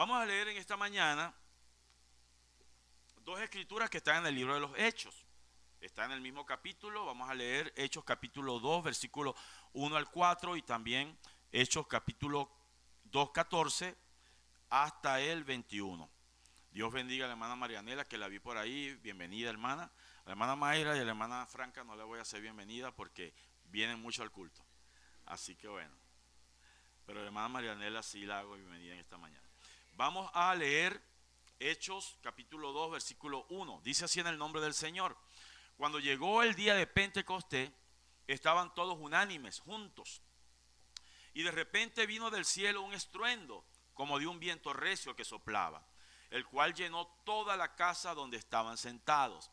Vamos a leer en esta mañana dos escrituras que están en el libro de los Hechos. Está en el mismo capítulo. Vamos a leer Hechos capítulo 2, versículo 1 al 4 y también Hechos capítulo 2, 14 hasta el 21. Dios bendiga a la hermana Marianela, que la vi por ahí. Bienvenida, hermana. A la hermana Mayra y a la hermana Franca no le voy a hacer bienvenida porque vienen mucho al culto. Así que bueno. Pero a la hermana Marianela sí la hago bienvenida en esta mañana. Vamos a leer Hechos capítulo 2, versículo 1. Dice así en el nombre del Señor. Cuando llegó el día de Pentecostés, estaban todos unánimes, juntos. Y de repente vino del cielo un estruendo, como de un viento recio que soplaba, el cual llenó toda la casa donde estaban sentados.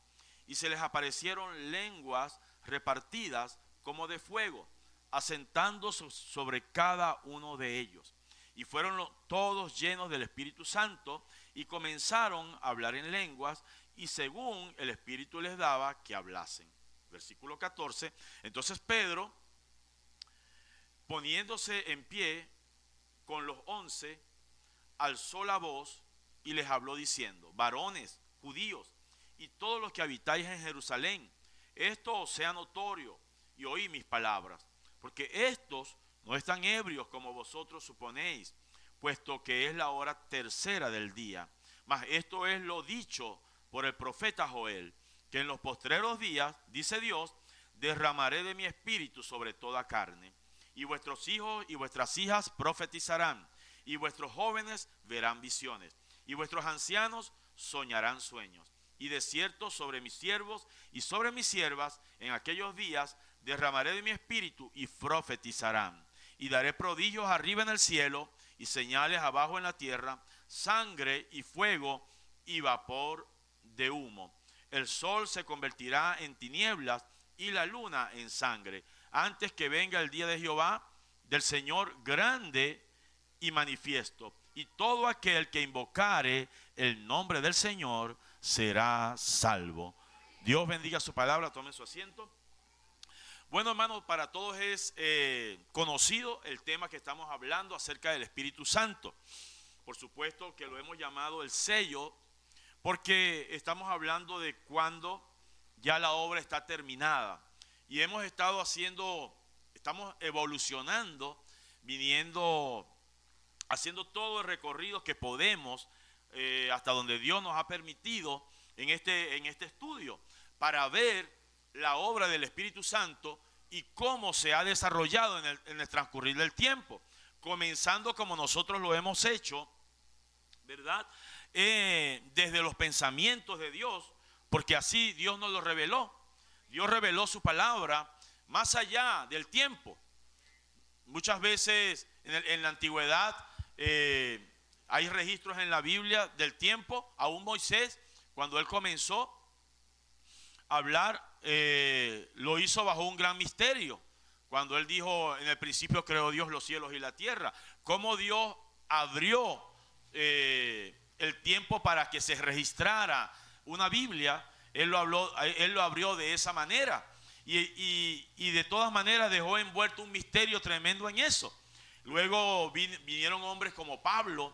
Y se les aparecieron lenguas repartidas como de fuego, asentándose sobre cada uno de ellos. Y fueron todos llenos del Espíritu Santo y comenzaron a hablar en lenguas y según el Espíritu les daba que hablasen. Versículo 14. Entonces Pedro, poniéndose en pie con los 11, alzó la voz y les habló diciendo: varones judíos y todos los que habitáis en Jerusalén, esto os sea notorio y oí mis palabras, porque estos no están ebrios como vosotros suponéis, puesto que es la hora tercera del día. Mas esto es lo dicho por el profeta Joel, que en los postreros días, dice Dios, derramaré de mi espíritu sobre toda carne, y vuestros hijos y vuestras hijas profetizarán, y vuestros jóvenes verán visiones, y vuestros ancianos soñarán sueños. Y de cierto sobre mis siervos y sobre mis siervas en aquellos días derramaré de mi espíritu y profetizarán. Y daré prodigios arriba en el cielo y señales abajo en la tierra, sangre y fuego y vapor de humo. El sol se convertirá en tinieblas y la luna en sangre, antes que venga el día de Jehová, del Señor grande y manifiesto. Y todo aquel que invocare el nombre del Señor será salvo. Dios bendiga su palabra. Tomen su asiento. Bueno, hermanos, para todos es conocido el tema que estamos hablando acerca del Espíritu Santo. Por supuesto que lo hemos llamado el sello, porque estamos hablando de cuando ya la obra está terminada. Y hemos estado estamos evolucionando, haciendo todo el recorrido que podemos hasta donde Dios nos ha permitido en este estudio, para ver la obra del Espíritu Santo y cómo se ha desarrollado en el transcurrir del tiempo, comenzando como nosotros lo hemos hecho, ¿verdad? Desde los pensamientos de Dios, porque así Dios nos lo reveló. Dios reveló su palabra más allá del tiempo. Muchas veces en la antigüedad hay registros en la Biblia del tiempo. Aún Moisés, cuando él comenzó a hablar, lo hizo bajo un gran misterio. Cuando él dijo: en el principio creó Dios los cielos y la tierra. Cómo Dios abrió el tiempo para que se registrara una Biblia. Él lo abrió de esa manera. Y de todas maneras dejó envuelto un misterio tremendo en eso. Luego vinieron hombres como Pablo,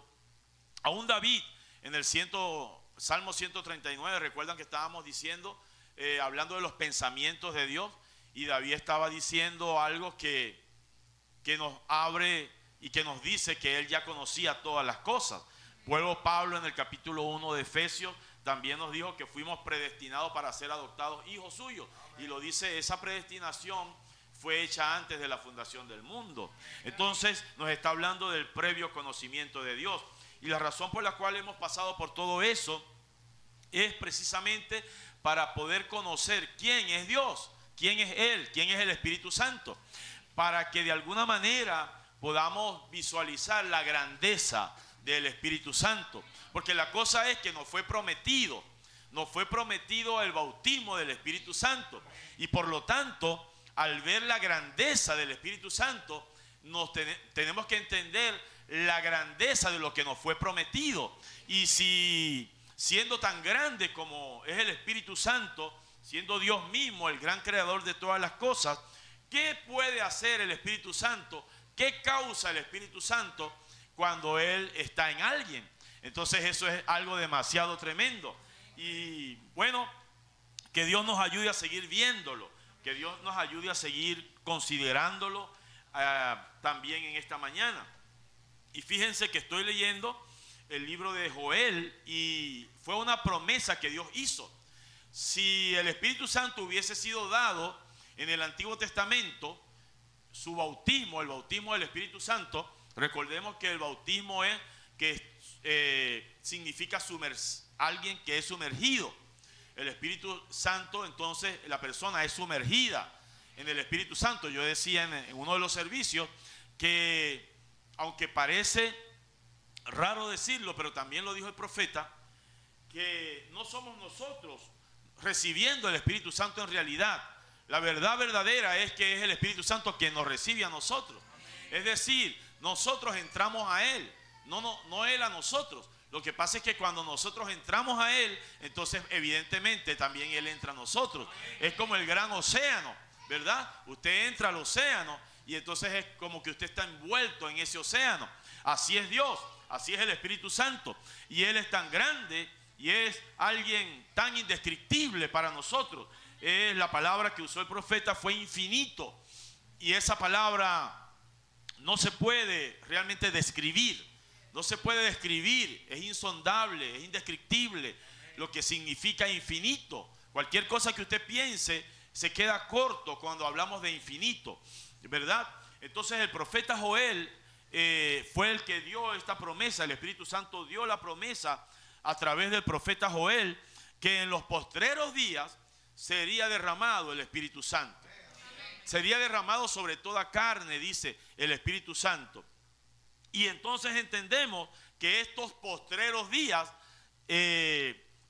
aún David, en el Salmo 139, recuerdan que estábamos diciendo, hablando de los pensamientos de Dios, y David estaba diciendo algo que nos abre y que nos dice que él ya conocía todas las cosas. Luego Pablo en el capítulo 1 de Efesios también nos dijo que fuimos predestinados para ser adoptados hijos suyos. Y lo dice, esa predestinación fue hecha antes de la fundación del mundo. Entonces nos está hablando del previo conocimiento de Dios. Y la razón por la cual hemos pasado por todo eso es precisamente para poder conocer quién es Dios, quién es Él, quién es el Espíritu Santo, para que de alguna manera podamos visualizar la grandeza del Espíritu Santo. Porque la cosa es que nos fue prometido el bautismo del Espíritu Santo, y por lo tanto, al ver la grandeza del Espíritu Santo, tenemos que entender la grandeza de lo que nos fue prometido. Y si siendo tan grande como es el Espíritu Santo, siendo Dios mismo el gran creador de todas las cosas, ¿qué puede hacer el Espíritu Santo? ¿Qué causa el Espíritu Santo cuando Él está en alguien? Entonces eso es algo demasiado tremendo. Y bueno, que Dios nos ayude a seguir viéndolo, que Dios nos ayude a seguir considerándolo también en esta mañana. Y fíjense que estoy leyendo el libro de Joel y fue una promesa que Dios hizo. Si el Espíritu Santo hubiese sido dado en el Antiguo Testamento, su bautismo, el bautismo del Espíritu Santo, recordemos que el bautismo es que significa alguien que es sumergido. El Espíritu Santo, entonces la persona es sumergida en el Espíritu Santo. Yo decía en uno de los servicios que, aunque parece raro decirlo, pero también lo dijo el profeta, que no somos nosotros recibiendo el Espíritu Santo en realidad. La verdad verdadera es que es el Espíritu Santo quien nos recibe a nosotros. Es decir, nosotros entramos a Él, no Él a nosotros. Lo que pasa es que cuando nosotros entramos a Él, entonces evidentemente también Él entra a nosotros. Es como el gran océano, ¿verdad? Usted entra al océano y entonces es como que usted está envuelto en ese océano. Así es Dios, así es el Espíritu Santo. Y Él es tan grande y es alguien tan indescriptible para nosotros. La palabra que usó el profeta fue infinito. Y esa palabra no se puede realmente describir. No se puede describir, es insondable, es indescriptible lo que significa infinito. Cualquier cosa que usted piense se queda corto cuando hablamos de infinito, ¿verdad? Entonces el profeta Joel fue el que dio esta promesa. El Espíritu Santo dio la promesa a través del profeta Joel que en los postreros días sería derramado el Espíritu Santo. Sería derramado sobre toda carne, dice el Espíritu Santo. Y entonces entendemos que estos postreros días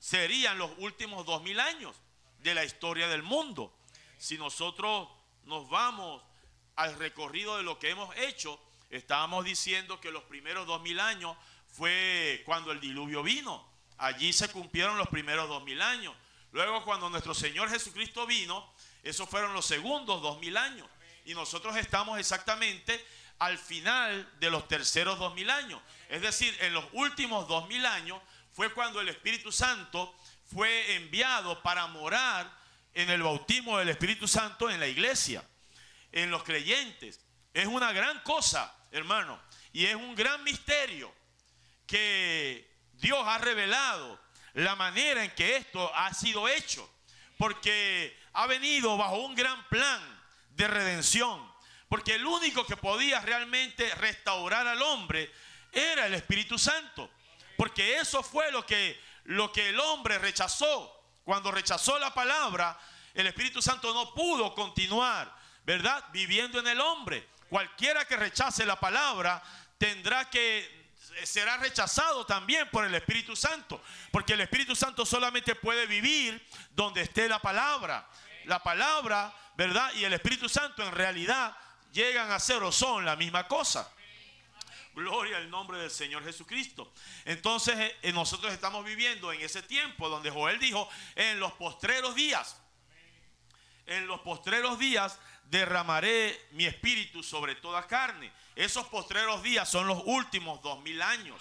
serían los últimos 2000 años de la historia del mundo. Si nosotros nos vamos al recorrido de lo que hemos hecho, estábamos diciendo que los primeros 2000 años fue cuando el diluvio vino. Allí se cumplieron los primeros 2000 años. Luego, cuando nuestro Señor Jesucristo vino, esos fueron los segundos 2000 años. Y nosotros estamos exactamente al final de los terceros 2000 años. Es decir, en los últimos 2000 años fue cuando el Espíritu Santo fue enviado para morar en el bautismo del Espíritu Santo en la iglesia, en los creyentes. Es una gran cosa, hermano, y es un gran misterio que Dios ha revelado la manera en que esto ha sido hecho, porque ha venido bajo un gran plan de redención. Porque el único que podía realmente restaurar al hombre era el Espíritu Santo. Porque eso fue lo que el hombre rechazó. Cuando rechazó la palabra, el Espíritu Santo no pudo continuar, ¿verdad?, viviendo en el hombre. Cualquiera que rechace la palabra será rechazado también por el Espíritu Santo. Porque el Espíritu Santo solamente puede vivir donde esté la palabra. La palabra, ¿verdad?, y el Espíritu Santo en realidad llegan a ser o son la misma cosa. Gloria al nombre del Señor Jesucristo. Entonces nosotros estamos viviendo en ese tiempo donde Joel dijo: en los postreros días, en los postreros días derramaré mi espíritu sobre toda carne. Esos postreros días son los últimos 2000 años.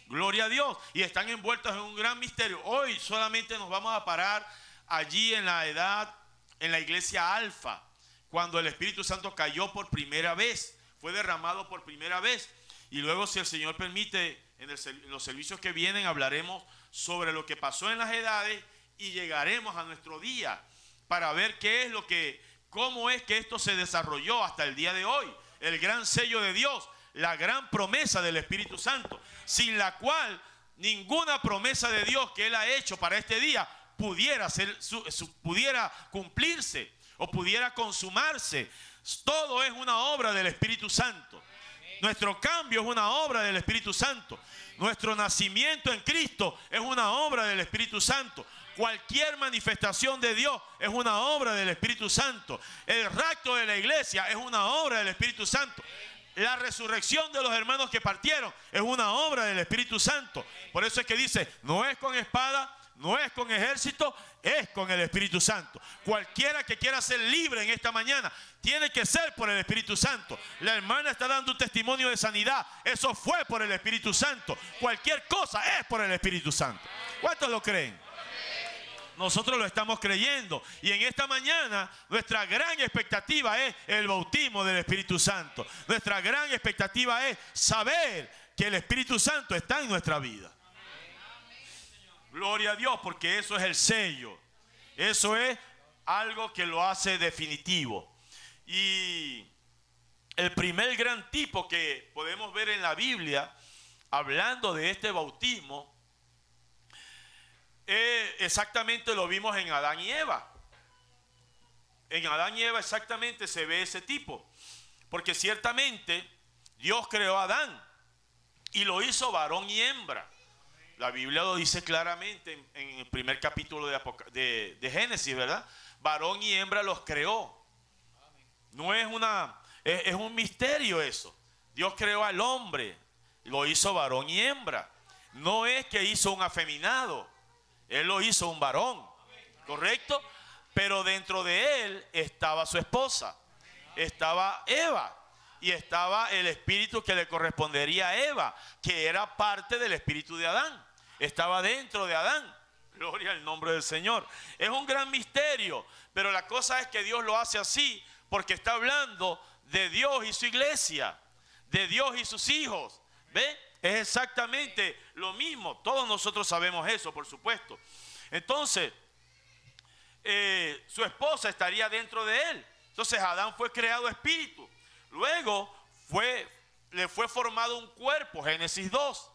Gloria a Dios. Y están envueltos en un gran misterio. Hoy solamente nos vamos a parar allí en la iglesia Alfa, cuando el Espíritu Santo cayó por primera vez, fue derramado por primera vez. Y luego, si el Señor permite, en los servicios que vienen hablaremos sobre lo que pasó en las edades y llegaremos a nuestro día para ver cómo es que esto se desarrolló hasta el día de hoy. El gran sello de Dios, la gran promesa del Espíritu Santo, sin la cual ninguna promesa de Dios que Él ha hecho para este día pudiera cumplirse o pudiera consumarse. Todo es una obra del Espíritu Santo. Nuestro cambio es una obra del Espíritu Santo. Nuestro nacimiento en Cristo es una obra del Espíritu Santo. Cualquier manifestación de Dios es una obra del Espíritu Santo. El rapto de la iglesia es una obra del Espíritu Santo. La resurrección de los hermanos que partieron es una obra del Espíritu Santo. Por eso es que dice: no es con espada no es con ejército, es con el Espíritu Santo. Cualquiera que quiera ser libre en esta mañana, tiene que ser por el Espíritu Santo. La hermana está dando un testimonio de sanidad. Eso fue por el Espíritu Santo. Cualquier cosa es por el Espíritu Santo. ¿Cuántos lo creen? Nosotros lo estamos creyendo. Y en esta mañana nuestra gran expectativa es el bautismo del Espíritu Santo. Nuestra gran expectativa es saber que el Espíritu Santo está en nuestra vida. Gloria a Dios, porque eso es el sello. Eso es algo que lo hace definitivo. Y el primer gran tipo que podemos ver en la Biblia, hablando de este bautismo, exactamente lo vimos en Adán y Eva. En Adán y Eva exactamente se ve ese tipo. Porque ciertamente Dios creó a Adán y lo hizo varón y hembra. La Biblia lo dice claramente en el primer capítulo de Génesis, ¿verdad? Varón y hembra los creó. No es es un misterio eso. Dios creó al hombre, lo hizo varón y hembra. No es que hizo un afeminado, Él lo hizo un varón, ¿correcto? Pero dentro de él estaba su esposa, estaba Eva. Y estaba el espíritu que le correspondería a Eva, que era parte del espíritu de Adán. Estaba dentro de Adán. Gloria al nombre del Señor. Es un gran misterio, pero la cosa es que Dios lo hace así porque está hablando de Dios y su iglesia, de Dios y sus hijos. ¿Ve? Es exactamente lo mismo. Todos nosotros sabemos eso, por supuesto. Entonces, su esposa estaría dentro de él. Entonces, Adán fue creado espíritu. Luego le fue formado un cuerpo, Génesis 2.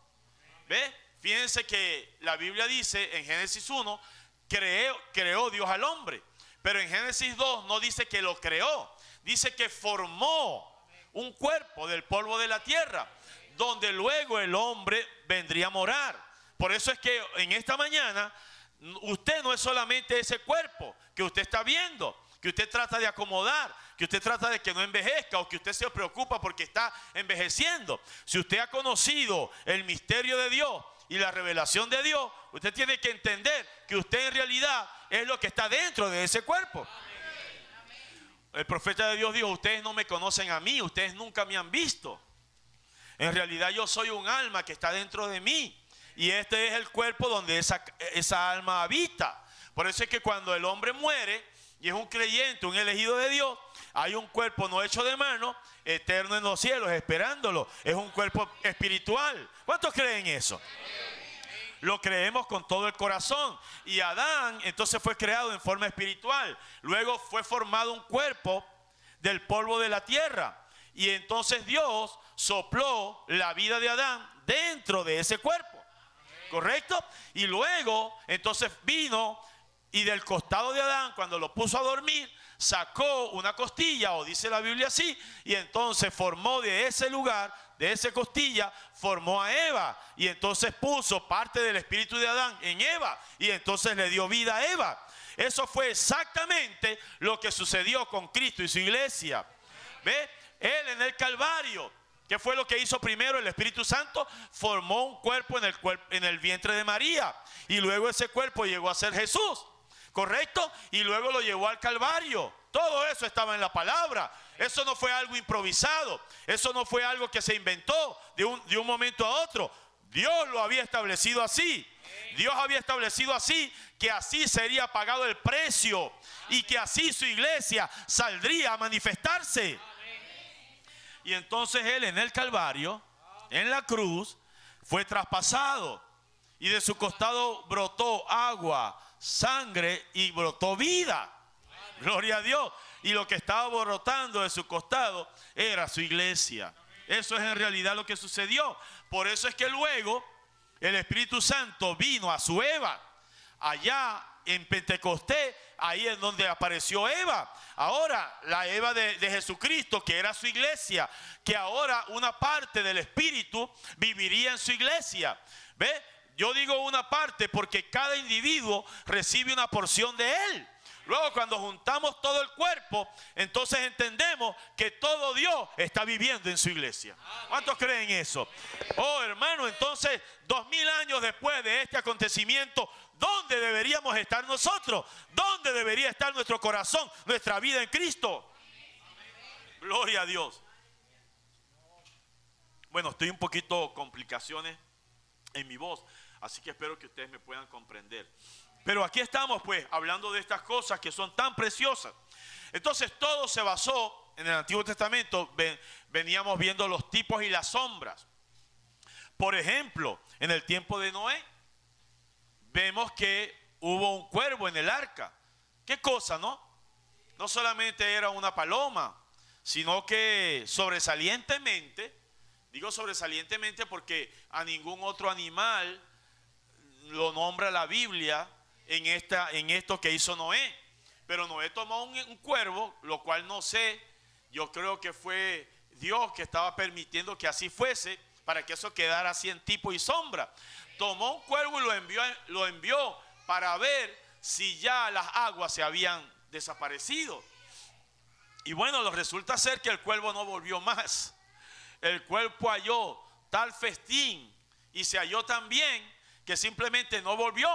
¿Ve? Fíjense que la Biblia dice en Génesis 1, creó Dios al hombre. Pero en Génesis 2 no dice que lo creó, dice que formó un cuerpo del polvo de la tierra, donde luego el hombre vendría a morar. Por eso es que en esta mañana, usted no es solamente ese cuerpo que usted está viendo, que usted trata de acomodar, que usted trata de que no envejezca o que usted se preocupa porque está envejeciendo. Si usted ha conocido el misterio de Dios y la revelación de Dios, usted tiene que entender que usted en realidad es lo que está dentro de ese cuerpo. El profeta de Dios dijo: ustedes no me conocen a mí, ustedes nunca me han visto. En realidad yo soy un alma que está dentro de mí, y este es el cuerpo donde esa alma habita. Por eso es que cuando el hombre muere y es un creyente, un elegido de Dios, hay un cuerpo no hecho de mano, eterno en los cielos, esperándolo. Es un cuerpo espiritual. ¿Cuántos creen eso? Lo creemos con todo el corazón. Y Adán entonces fue creado en forma espiritual. Luego fue formado un cuerpo del polvo de la tierra. Y entonces Dios sopló la vida de Adán dentro de ese cuerpo. ¿Correcto? Y luego entonces vino y del costado de Adán, cuando lo puso a dormir, sacó una costilla, o dice la Biblia así, y entonces formó de ese lugar, de esa costilla, formó a Eva, y entonces puso parte del espíritu de Adán en Eva, y entonces le dio vida a Eva. Eso fue exactamente lo que sucedió con Cristo y su iglesia. ¿Ve? Él en el Calvario, ¿qué fue lo que hizo primero? El Espíritu Santo formó un cuerpo en el vientre de María, y luego ese cuerpo llegó a ser Jesús. ¿Correcto? Y luego lo llevó al Calvario. Todo eso estaba en la palabra. Eso no fue algo improvisado. Eso no fue algo que se inventó de un momento a otro. Dios lo había establecido así. Dios había establecido así, que así sería pagado el precio y que así su iglesia saldría a manifestarse. Y entonces él en el Calvario, en la cruz, fue traspasado y de su costado brotó agua, sangre, y brotó vida. Gloria a Dios. Y lo que estaba brotando de su costado era su iglesia. Eso es en realidad lo que sucedió. Por eso es que luego el Espíritu Santo vino a su Eva. Allá en Pentecostés, ahí es donde apareció Eva. Ahora la Eva de Jesucristo, que era su iglesia, que ahora una parte del Espíritu viviría en su iglesia. ¿Ve? Yo digo una parte porque cada individuo recibe una porción de él. Luego, cuando juntamos todo el cuerpo, entonces entendemos que todo Dios está viviendo en su iglesia. ¿Cuántos creen eso? Oh, hermano, entonces 2000 años después de este acontecimiento, ¿dónde deberíamos estar nosotros? ¿Dónde debería estar nuestro corazón, nuestra vida en Cristo? Gloria a Dios. Bueno, estoy un poquito complicaciones en mi voz, así que espero que ustedes me puedan comprender. Pero aquí estamos pues hablando de estas cosas que son tan preciosas. Entonces todo se basó en el Antiguo Testamento. Veníamos viendo los tipos y las sombras. Por ejemplo, en el tiempo de Noé, vemos que hubo un cuervo en el arca. ¿Qué cosa, no? No solamente era una paloma, sino que sobresalientemente, digo sobresalientemente porque a ningún otro animal lo nombra la Biblia en esto que hizo Noé. Pero Noé tomó un cuervo, lo cual no sé, yo creo que fue Dios que estaba permitiendo que así fuese, para que eso quedara así en tipo y sombra. Tomó un cuervo y lo envió para ver si ya las aguas se habían desaparecido. Y bueno, resulta ser que el cuervo no volvió más. El cuervo halló tal festín y se halló tan bien que simplemente no volvió.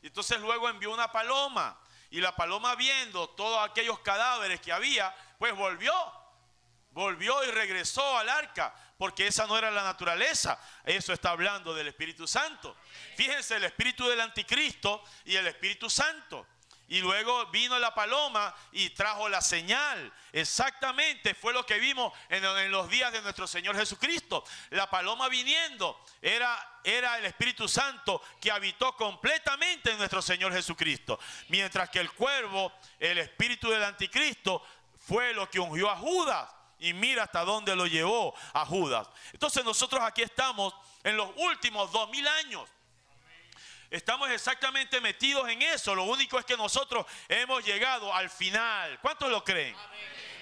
Entonces luego envió una paloma, y la paloma, viendo todos aquellos cadáveres que había, pues volvió y regresó al arca, porque esa no era la naturaleza. Eso está hablando del Espíritu Santo. Fíjense, el espíritu del anticristo y el Espíritu Santo. Y luego vino la paloma y trajo la señal. Exactamente fue lo que vimos en los días de nuestro Señor Jesucristo. La paloma viniendo era el Espíritu Santo que habitó completamente en nuestro Señor Jesucristo. Mientras que el cuervo, el espíritu del anticristo, fue lo que ungió a Judas. Y mira hasta dónde lo llevó a Judas. Entonces nosotros aquí estamos en los últimos 2000 años. Estamos exactamente metidos en eso. Lo único es que nosotros hemos llegado al final. ¿Cuántos lo creen?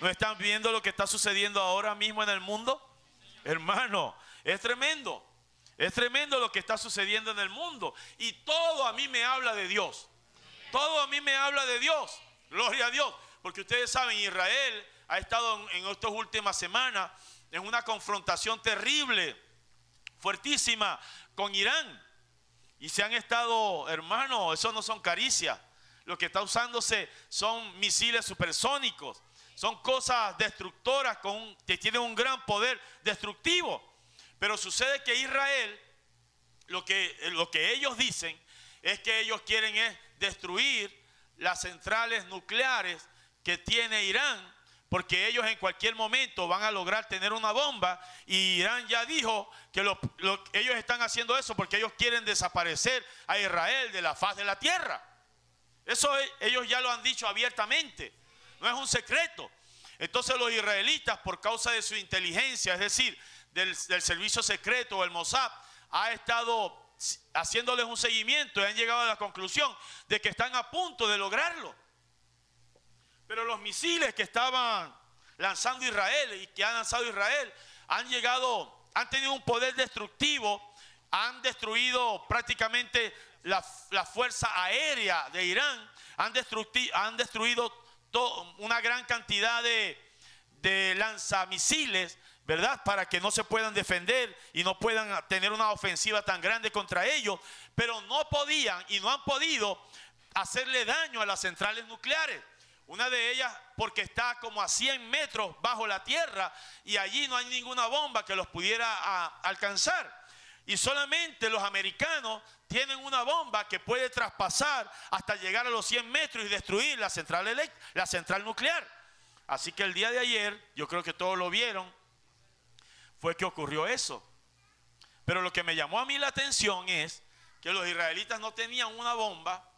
¿No están viendo lo que está sucediendo ahora mismo en el mundo? Hermano, es tremendo. Es tremendo lo que está sucediendo en el mundo. Y todo a mí me habla de Dios. Todo a mí me habla de Dios. Gloria a Dios. Porque ustedes saben, Israel ha estado en estas últimas semanas en una confrontación terrible, fuertísima, con Irán. Y se han estado, hermano, eso no son caricias. Lo que está usándose son misiles supersónicos. Son cosas destructoras que tienen un gran poder destructivo. Pero sucede que Israel, lo que ellos dicen es que ellos quieren es destruir las centrales nucleares que tiene Irán, porque ellos en cualquier momento van a lograr tener una bomba. Y Irán ya dijo que ellos están haciendo eso porque ellos quieren desaparecer a Israel de la faz de la tierra. Eso ellos ya lo han dicho abiertamente, no es un secreto. Entonces los israelitas, por causa de su inteligencia, es decir, del servicio secreto, el Mossad, ha estado haciéndoles un seguimiento y han llegado a la conclusión de que están a punto de lograrlo. Pero los misiles que estaban lanzando Israel y que han lanzado Israel han tenido un poder destructivo, han destruido prácticamente la fuerza aérea de Irán, han destruido una gran cantidad de lanzamisiles, ¿verdad? Para que no se puedan defender y no puedan tener una ofensiva tan grande contra ellos, pero no podían y no han podido hacerle daño a las centrales nucleares. Una de ellas porque está como a 100 metros bajo la tierra y allí no hay ninguna bomba que los pudiera alcanzar. Y solamente los americanos tienen una bomba que puede traspasar hasta llegar a los 100 metros y destruir la central nuclear. Así que el día de ayer, yo creo que todos lo vieron, fue que ocurrió eso. Pero lo que me llamó a mí la atención es que los israelitas no tenían una bomba,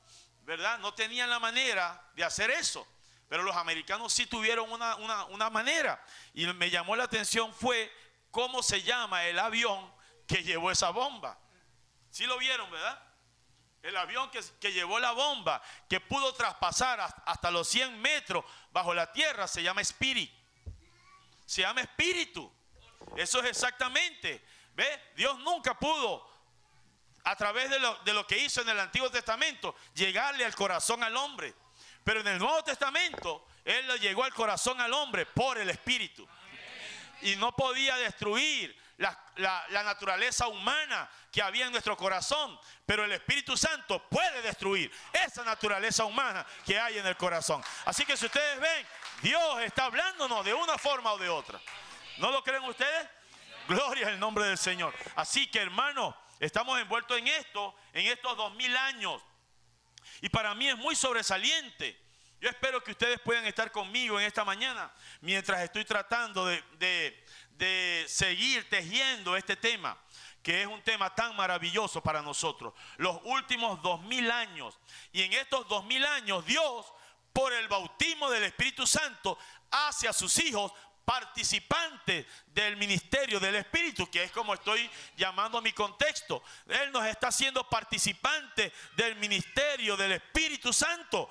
¿verdad? No tenían la manera de hacer eso. Pero los americanos sí tuvieron una manera. Y me llamó la atención fue cómo se llama el avión que llevó esa bomba. Sí lo vieron, ¿verdad? El avión que llevó la bomba, que pudo traspasar hasta los 100 metros bajo la tierra, se llama Spirit. Se llama Espíritu. Eso es exactamente. ¿Ve? Dios nunca pudo, a través de lo que hizo en el Antiguo Testamento, llegarle al corazón al hombre. Pero en el Nuevo Testamento, Él le llegó al corazón al hombre por el Espíritu. Y no podía destruir la naturaleza humana que había en nuestro corazón, pero el Espíritu Santo puede destruir esa naturaleza humana que hay en el corazón. Así que si ustedes ven, Dios está hablándonos de una forma o de otra. ¿No lo creen ustedes? Gloria al nombre del Señor. Así que, hermanos, estamos envueltos en esto, en estos 2000 años. Y para mí es muy sobresaliente. Yo espero que ustedes puedan estar conmigo en esta mañana mientras estoy tratando de seguir tejiendo este tema, que es un tema tan maravilloso para nosotros. Los últimos 2000 años. Y en estos 2000 años, Dios, por el bautismo del Espíritu Santo, hace a sus hijos participantes del ministerio del Espíritu, que es como estoy llamando a mi contexto. Él nos está haciendo participantes del ministerio del Espíritu Santo.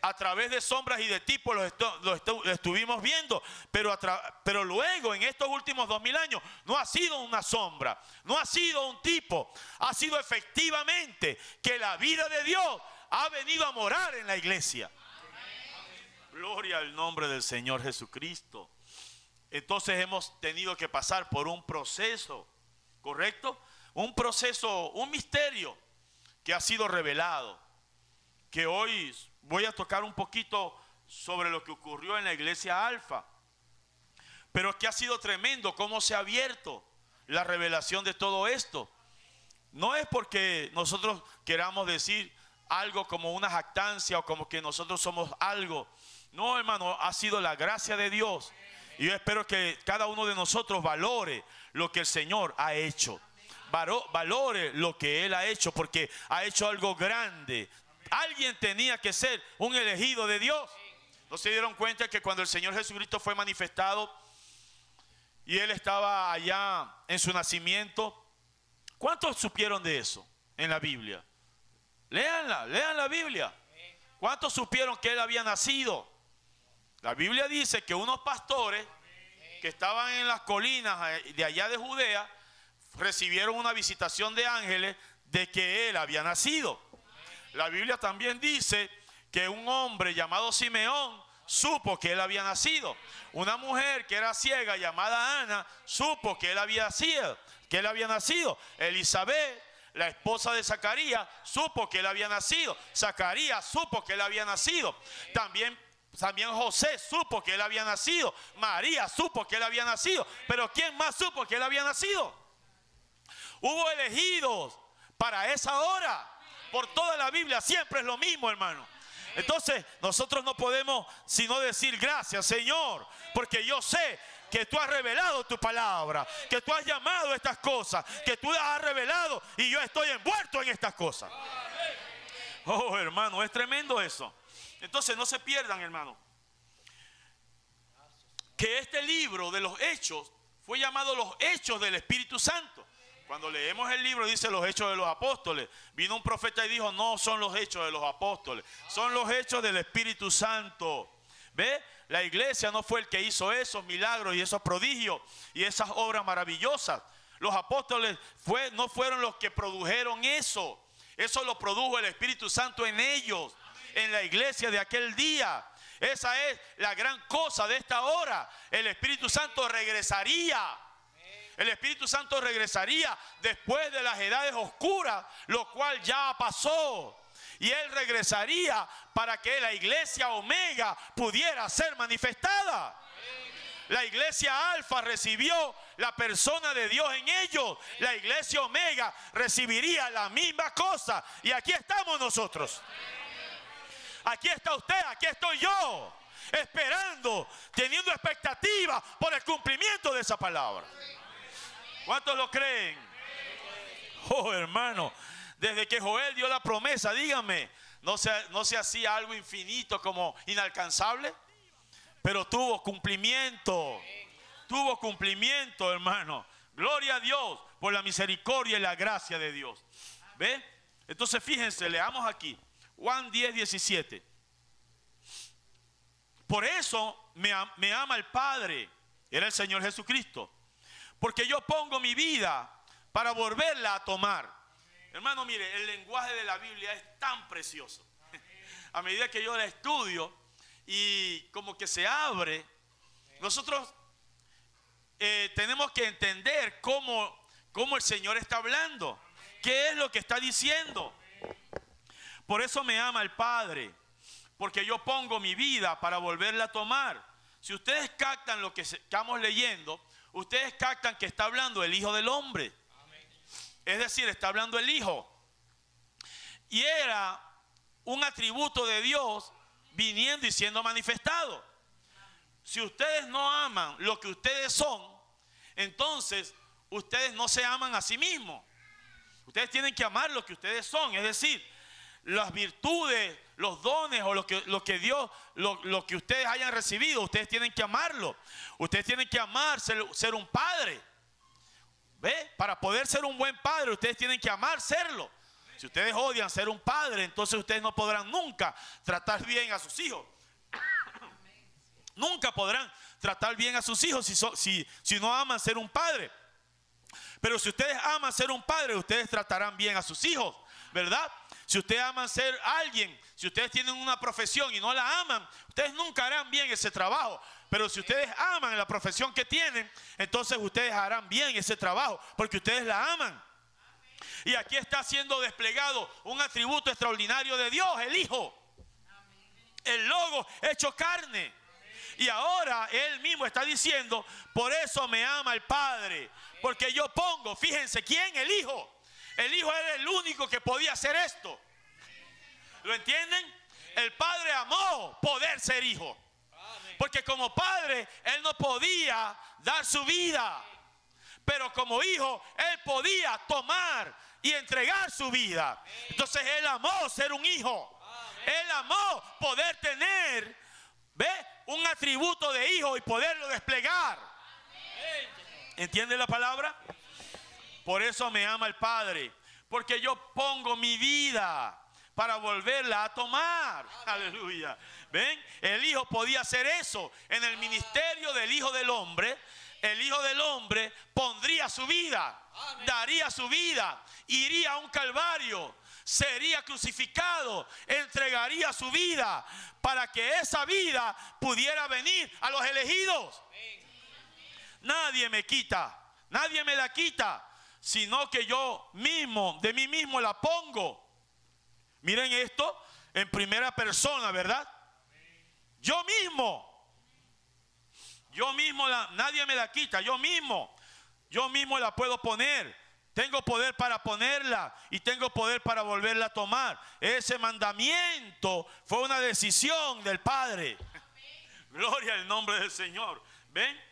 A través de sombras y de tipos lo estuvimos viendo, pero luego en estos últimos 2000 años no ha sido una sombra, no ha sido un tipo, ha sido efectivamente que la vida de Dios ha venido a morar en la iglesia. Gloria al nombre del Señor Jesucristo. Entonces hemos tenido que pasar por un proceso, ¿correcto? Un proceso, un misterio que ha sido revelado, que hoy voy a tocar un poquito sobre lo que ocurrió en la iglesia Alfa, pero que ha sido tremendo cómo se ha abierto la revelación de todo esto. No es porque nosotros queramos decir algo como una jactancia o como que nosotros somos algo. No, hermano, ha sido la gracia de Dios. Y yo espero que cada uno de nosotros valore lo que el Señor ha hecho. Valore lo que Él ha hecho, porque ha hecho algo grande. Alguien tenía que ser un elegido de Dios. ¿No se dieron cuenta que cuando el Señor Jesucristo fue manifestado y Él estaba allá en su nacimiento? ¿Cuántos supieron de eso en la Biblia? Lean la Biblia. ¿Cuántos supieron que Él había nacido? La Biblia dice que unos pastores que estaban en las colinas de allá de Judea recibieron una visitación de ángeles de que Él había nacido. La Biblia también dice que un hombre llamado Simeón supo que Él había nacido. Una mujer que era ciega llamada Ana supo que Él había nacido. Elizabeth, la esposa de Zacarías, supo que Él había nacido. Zacarías supo que Él había nacido. También José supo que Él había nacido. María supo que Él había nacido. Pero ¿quién más supo que Él había nacido? Hubo elegidos para esa hora. Por toda la Biblia siempre es lo mismo, hermano. Entonces nosotros no podemos sino decir gracias, Señor, porque yo sé que tú has revelado tu palabra, que tú has llamado estas cosas, que tú las has revelado y yo estoy envuelto en estas cosas. Oh, hermano, es tremendo eso. Entonces no se pierdan, hermano, que este libro de los Hechos fue llamado los Hechos del Espíritu Santo. Cuando leemos el libro dice los Hechos de los Apóstoles. Vino un profeta y dijo, no son los Hechos de los Apóstoles, son los Hechos del Espíritu Santo. ¿Ve? La iglesia no fue el que hizo esos milagros y esos prodigios y esas obras maravillosas. Los apóstoles no fueron los que produjeron eso. Eso lo produjo el Espíritu Santo en ellos, en la iglesia de aquel día. Esa es la gran cosa de esta hora. El Espíritu Santo regresaría. El Espíritu Santo regresaría después de las edades oscuras, lo cual ya pasó. Y Él regresaría para que la iglesia Omega pudiera ser manifestada. La iglesia Alfa recibió la persona de Dios en ellos. La iglesia Omega recibiría la misma cosa. Y aquí estamos nosotros. Aquí está usted, aquí estoy yo. Esperando, teniendo expectativa por el cumplimiento de esa palabra. ¿Cuántos lo creen? Oh, hermano, desde que Joel dio la promesa, díganme, ¿no se hacía algo infinito como inalcanzable? Pero tuvo cumplimiento. Tuvo cumplimiento, hermano. Gloria a Dios por la misericordia y la gracia de Dios. ¿Ve? Entonces fíjense, leamos aquí. Juan 10:17. Por eso me ama el Padre. Era el Señor Jesucristo. Porque yo pongo mi vida para volverla a tomar. Hermano, mire, el lenguaje de la Biblia es tan precioso. a medida que yo la estudio y como que se abre, nosotros tenemos que entender cómo el Señor está hablando, qué es lo que está diciendo. Por eso me ama el Padre, porque yo pongo mi vida para volverla a tomar. Si ustedes captan lo que estamos leyendo, ustedes captan que está hablando el Hijo del Hombre. Es decir, está hablando el Hijo. Y era un atributo de Dios viniendo y siendo manifestado. Si ustedes no aman lo que ustedes son, entonces ustedes no se aman a sí mismos. Ustedes tienen que amar lo que ustedes son, es decir, las virtudes, los dones o lo que Dios, lo que ustedes hayan recibido, ustedes tienen que amarlo. Ustedes tienen que amar ser un padre. ¿Ve? Para poder ser un buen padre, ustedes tienen que amar serlo. Si ustedes odian ser un padre, entonces ustedes no podrán nunca tratar bien a sus hijos. Nunca podrán tratar bien a sus hijos si no aman ser un padre. Pero si ustedes aman ser un padre, ustedes tratarán bien a sus hijos, ¿verdad? Si ustedes aman ser alguien, si ustedes tienen una profesión y no la aman, ustedes nunca harán bien ese trabajo. Pero si ustedes aman la profesión que tienen, entonces ustedes harán bien ese trabajo, porque ustedes la aman. Y aquí está siendo desplegado un atributo extraordinario de Dios, el Hijo. El Logos hecho carne. Y ahora Él mismo está diciendo, por eso me ama el Padre. Porque yo pongo, fíjense, ¿quién? El Hijo. El Hijo era el único que podía hacer esto. ¿Lo entienden? El Padre amó poder ser Hijo. Porque como Padre, Él no podía dar su vida. Pero como Hijo, Él podía tomar y entregar su vida. Entonces Él amó ser un Hijo. Él amó poder tener, ¿ve?, un atributo de Hijo y poderlo desplegar. ¿Entiende la palabra? Por eso me ama el Padre, porque yo pongo mi vida para volverla a tomar. Aleluya. ¿Ven? El Hijo podía hacer eso. En el ministerio del Hijo del Hombre, el Hijo del Hombre pondría su vida, daría su vida, iría a un calvario, sería crucificado, entregaría su vida para que esa vida pudiera venir a los elegidos. Nadie me quita, nadie me la quita, sino que yo mismo, de mí mismo la pongo. Miren esto en primera persona, ¿verdad? Yo mismo, nadie me la quita, yo mismo la puedo poner. Tengo poder para ponerla y tengo poder para volverla a tomar. Ese mandamiento fue una decisión del Padre. Gloria al nombre del Señor. ¿Ven?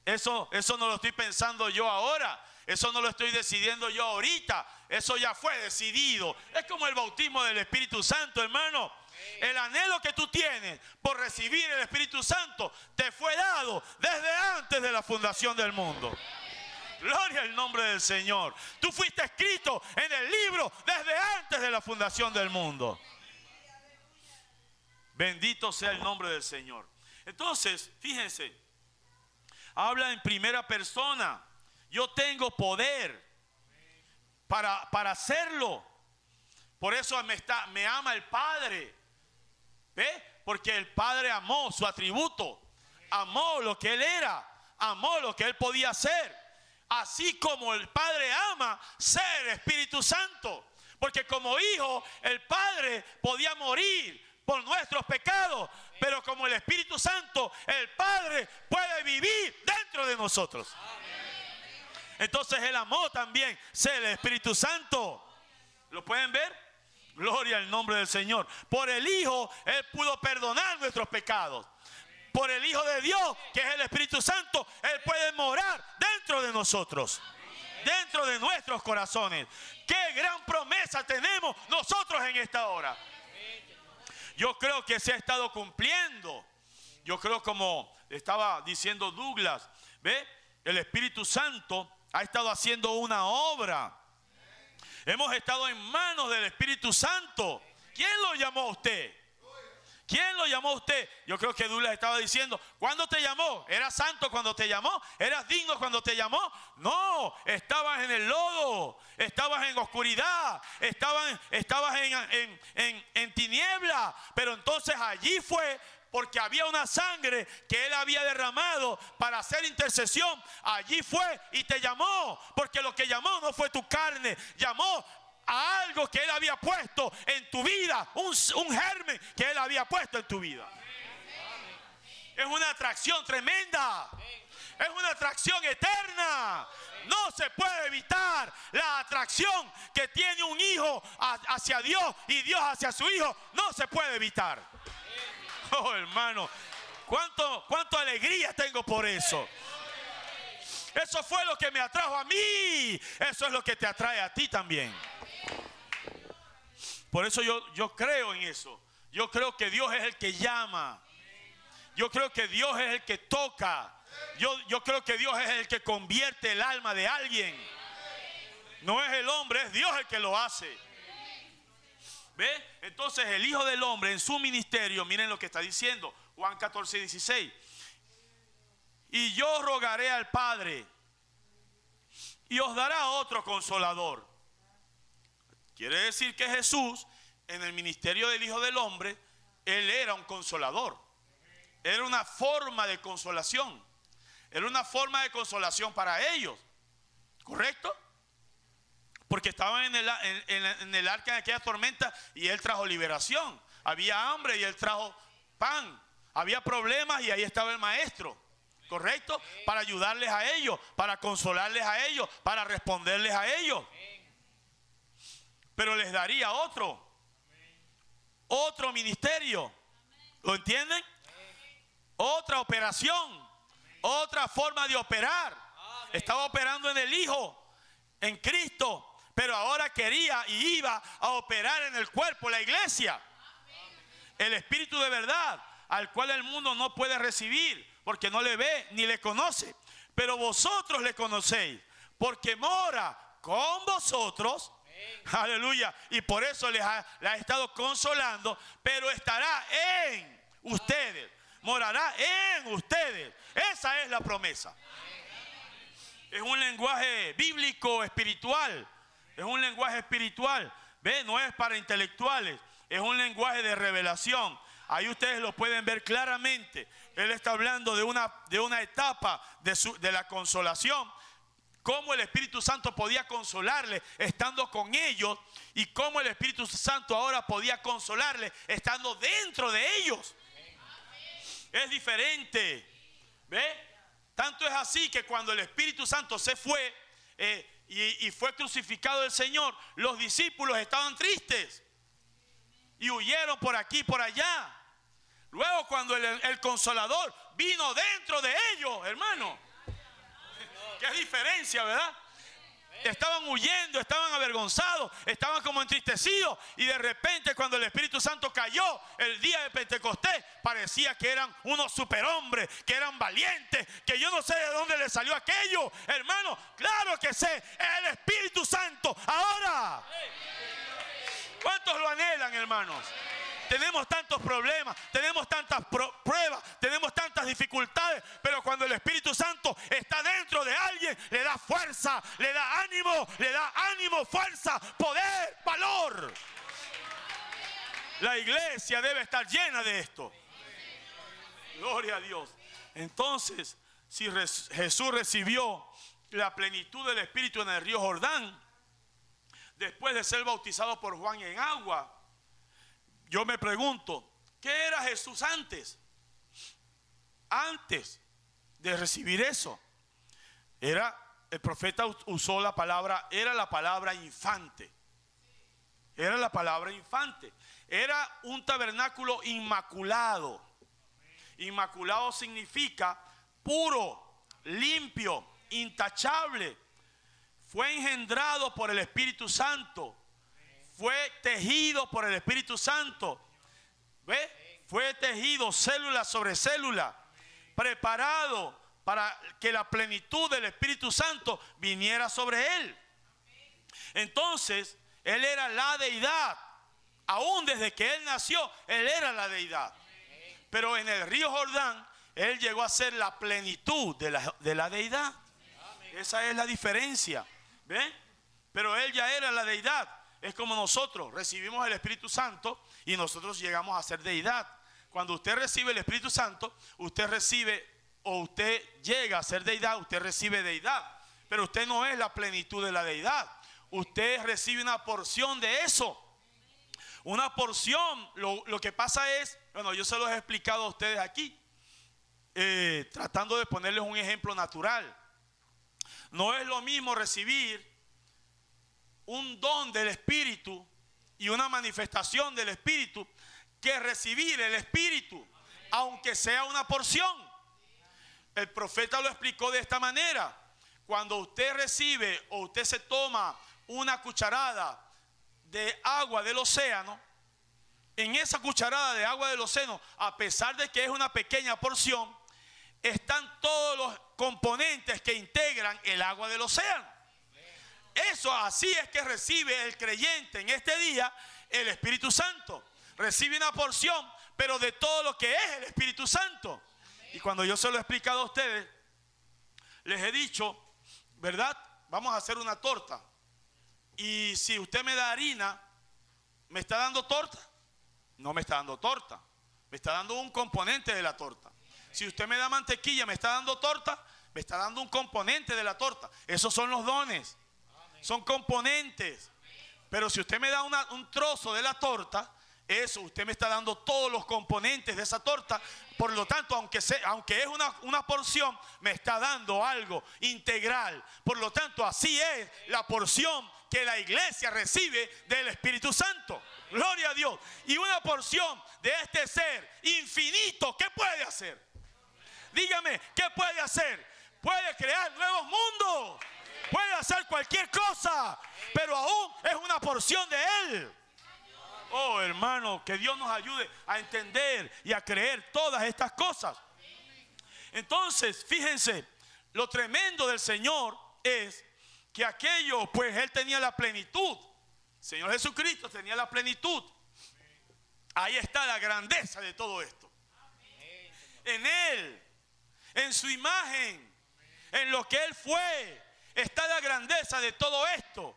Eso no lo estoy pensando yo ahora. Eso no lo estoy decidiendo yo ahorita. Eso ya fue decidido. Es como el bautismo del Espíritu Santo, hermano. El anhelo que tú tienes por recibir el Espíritu Santo te fue dado desde antes de la fundación del mundo. Gloria al nombre del Señor. Tú fuiste escrito en el libro desde antes de la fundación del mundo. Bendito sea el nombre del Señor. Entonces, fíjense, habla en primera persona. Yo tengo poder para hacerlo. Por eso me ama el Padre. ¿Ve? Porque el Padre amó su atributo. Amó lo que Él era. Amó lo que Él podía hacer. Así como el Padre ama ser Espíritu Santo. Porque como hijo, el Padre podía morir por nuestros pecados. Pero como el Espíritu Santo, el Padre puede vivir dentro de nosotros. Entonces Él amó también ser el Espíritu Santo. ¿Lo pueden ver? Gloria al nombre del Señor. Por el Hijo, Él pudo perdonar nuestros pecados. Por el Hijo de Dios, que es el Espíritu Santo, Él puede morar dentro de nosotros, dentro de nuestros corazones. ¡Qué gran promesa tenemos nosotros en esta hora! Yo creo que se ha estado cumpliendo. Yo creo, como estaba diciendo Douglas, ¿ve? El Espíritu Santo ha estado haciendo una obra. Hemos estado en manos del Espíritu Santo. ¿Quién lo llamó a usted? ¿Quién lo llamó a usted? Yo creo que Douglas estaba diciendo, ¿cuándo te llamó? ¿Eras santo cuando te llamó? ¿Eras digno cuando te llamó? No, estabas en el lodo, estabas en oscuridad, estabas en tiniebla, pero entonces allí fue porque había una sangre que Él había derramado para hacer intercesión. Allí fue y te llamó, porque lo que llamó no fue tu carne, llamó a algo que Él había puesto en tu vida, un germen que Él había puesto en tu vida. Es una atracción tremenda, es una atracción eterna. No se puede evitar la atracción que tiene un hijo hacia Dios y Dios hacia su hijo. No se puede evitar. Oh, hermano, cuánta alegría tengo por eso. Eso fue lo que me atrajo a mí. Eso es lo que te atrae a ti también. Por eso yo creo en eso. Yo creo que Dios es el que llama. Yo creo que Dios es el que toca. Yo creo que Dios es el que convierte el alma de alguien. No es el hombre, es Dios el que lo hace. ¿Ve? Entonces el Hijo del Hombre en su ministerio, miren lo que está diciendo, Juan 14, 16. Y yo rogaré al Padre y os dará otro consolador. Quiere decir que Jesús, en el ministerio del Hijo del Hombre, Él era un consolador. Era una forma de consolación. Era una forma de consolación para ellos. ¿Correcto? Porque estaban en el arca de aquella tormenta y Él trajo liberación. Había hambre y Él trajo pan. Había problemas y ahí estaba el maestro. ¿Correcto? Para ayudarles a ellos, para consolarles a ellos, para responderles a ellos. Pero les daría otro ministerio. ¿Lo entienden? Otra operación, otra forma de operar. Estaba operando en el Hijo, en Cristo, pero ahora quería y iba a operar en el cuerpo, la iglesia. El Espíritu de verdad, al cual el mundo no puede recibir, porque no le ve ni le conoce. Pero vosotros le conocéis, porque mora con vosotros. Aleluya. Y por eso les ha estado consolando, pero estará en ustedes. Morará en ustedes. Esa es la promesa. Es un lenguaje bíblico, espiritual. Es un lenguaje espiritual. ¿Ve? No es para intelectuales. Es un lenguaje de revelación. Ahí ustedes lo pueden ver claramente. Él está hablando de una etapa de la consolación. Cómo el Espíritu Santo podía consolarle estando con ellos. Y cómo el Espíritu Santo ahora podía consolarle estando dentro de ellos. Es diferente. ¿Ve? Tanto es así que cuando el Espíritu Santo se fue y fue crucificado el Señor, los discípulos estaban tristes y huyeron por aquí y por allá. Luego cuando el Consolador vino dentro de ellos, hermano, qué diferencia, ¿verdad? Estaban huyendo, estaban avergonzados, estaban como entristecidos, y de repente cuando el Espíritu Santo cayó el día de Pentecostés, parecía que eran unos superhombres, que eran valientes, que yo no sé de dónde les salió aquello, hermano. Claro que sé, es el Espíritu Santo ahora. ¿Cuántos lo anhelan, hermanos? Tenemos tantos problemas, tenemos tantas pruebas, tenemos tantas dificultades, pero cuando el Espíritu Santo está dentro de alguien, le da fuerza, le da ánimo, fuerza, poder, valor. La iglesia debe estar llena de esto. Gloria a Dios. Entonces, si Jesús recibió la plenitud del Espíritu en el río Jordán, después de ser bautizado por Juan en agua, yo me pregunto, ¿qué era Jesús antes? Antes de recibir eso, el profeta usó la palabra, era la palabra infante. Era la palabra infante. Era un tabernáculo inmaculado. Inmaculado significa puro, limpio, intachable. Fue engendrado por el Espíritu Santo. Fue tejido por el Espíritu Santo. ¿Ve? Fue tejido célula sobre célula, preparado para que la plenitud del Espíritu Santo viniera sobre él. Entonces, él era la deidad. Aún desde que él nació, él era la deidad. Pero en el río Jordán, él llegó a ser la plenitud de la deidad. Esa es la diferencia. ¿Ve? pero Él ya era la deidad. Es como nosotros recibimos el Espíritu Santo y nosotros llegamos a ser deidad. Cuando usted recibe el Espíritu Santo, usted recibe o usted llega a ser deidad, usted recibe deidad. Pero usted no es la plenitud de la deidad. Usted recibe una porción de eso. Una porción, lo que pasa es, bueno, yo se los he explicado a ustedes aquí, tratando de ponerles un ejemplo natural. No es lo mismo recibir un don del Espíritu y una manifestación del Espíritu que recibir el Espíritu, aunque sea una porción. El profeta lo explicó de esta manera. Cuando usted recibe o usted se toma una cucharada de agua del océano, en esa cucharada de agua del océano, a pesar de que es una pequeña porción, están todos los componentes que integran el agua del océano. Eso así es que recibe el creyente en este día el Espíritu Santo. Recibe una porción, pero de todo lo que es el Espíritu Santo. Y cuando yo se lo he explicado a ustedes, les he dicho, ¿verdad? Vamos a hacer una torta. Y si usted me da harina, ¿me está dando torta? No me está dando torta. Me está dando un componente de la torta. Si usted me da mantequilla, ¿me está dando torta? Me está dando un componente de la torta. Esos son los dones. Son componentes. Pero si usted me da un trozo de la torta, eso, usted me está dando todos los componentes de esa torta. Por lo tanto, aunque es una porción, me está dando algo integral. Por lo tanto, así es la porción que la iglesia recibe del Espíritu Santo. Gloria a Dios. Y una porción de este ser infinito, ¿qué puede hacer? Dígame, ¿qué puede hacer? Puede crear nuevos mundos. Puede hacer cualquier cosa. Pero aún es una porción de Él. Oh, hermano, que Dios nos ayude a entender y a creer todas estas cosas. Entonces, fíjense, lo tremendo del Señor es que aquello, pues Él tenía la plenitud. El Señor Jesucristo tenía la plenitud. Ahí está la grandeza de todo esto. En Él, en su imagen, en lo que Él fue, está la grandeza de todo esto.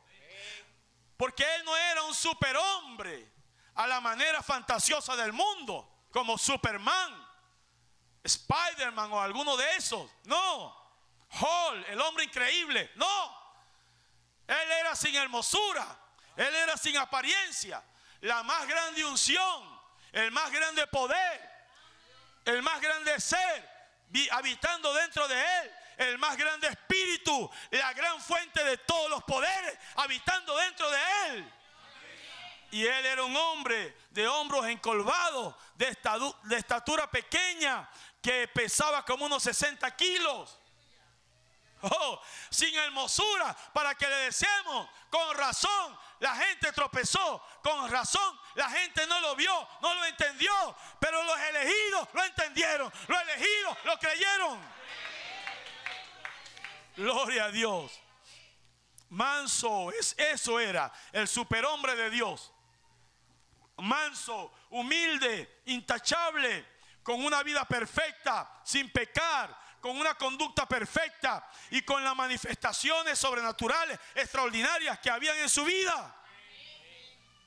Porque Él no era un superhombre a la manera fantasiosa del mundo, como Superman, Spider-Man o alguno de esos. No. Hulk, el hombre increíble. No. Él era sin hermosura. Él era sin apariencia. La más grande unción, el más grande poder, el más grande ser habitando dentro de Él, el más grande espíritu, la gran fuente de todos los poderes habitando dentro de Él. Y Él era un hombre de hombros encorvados, de estatura pequeña, que pesaba como unos 60 kilos. Oh, sin hermosura, para que le deseemos. Con razón la gente tropezó, con razón la gente no lo vio, no lo entendió. Pero los elegidos lo entendieron, los elegidos lo creyeron. Gloria a Dios. Manso, eso era el superhombre de Dios. Manso, humilde, intachable, con una vida perfecta, sin pecar, con una conducta perfecta y con las manifestaciones sobrenaturales extraordinarias que habían en su vida.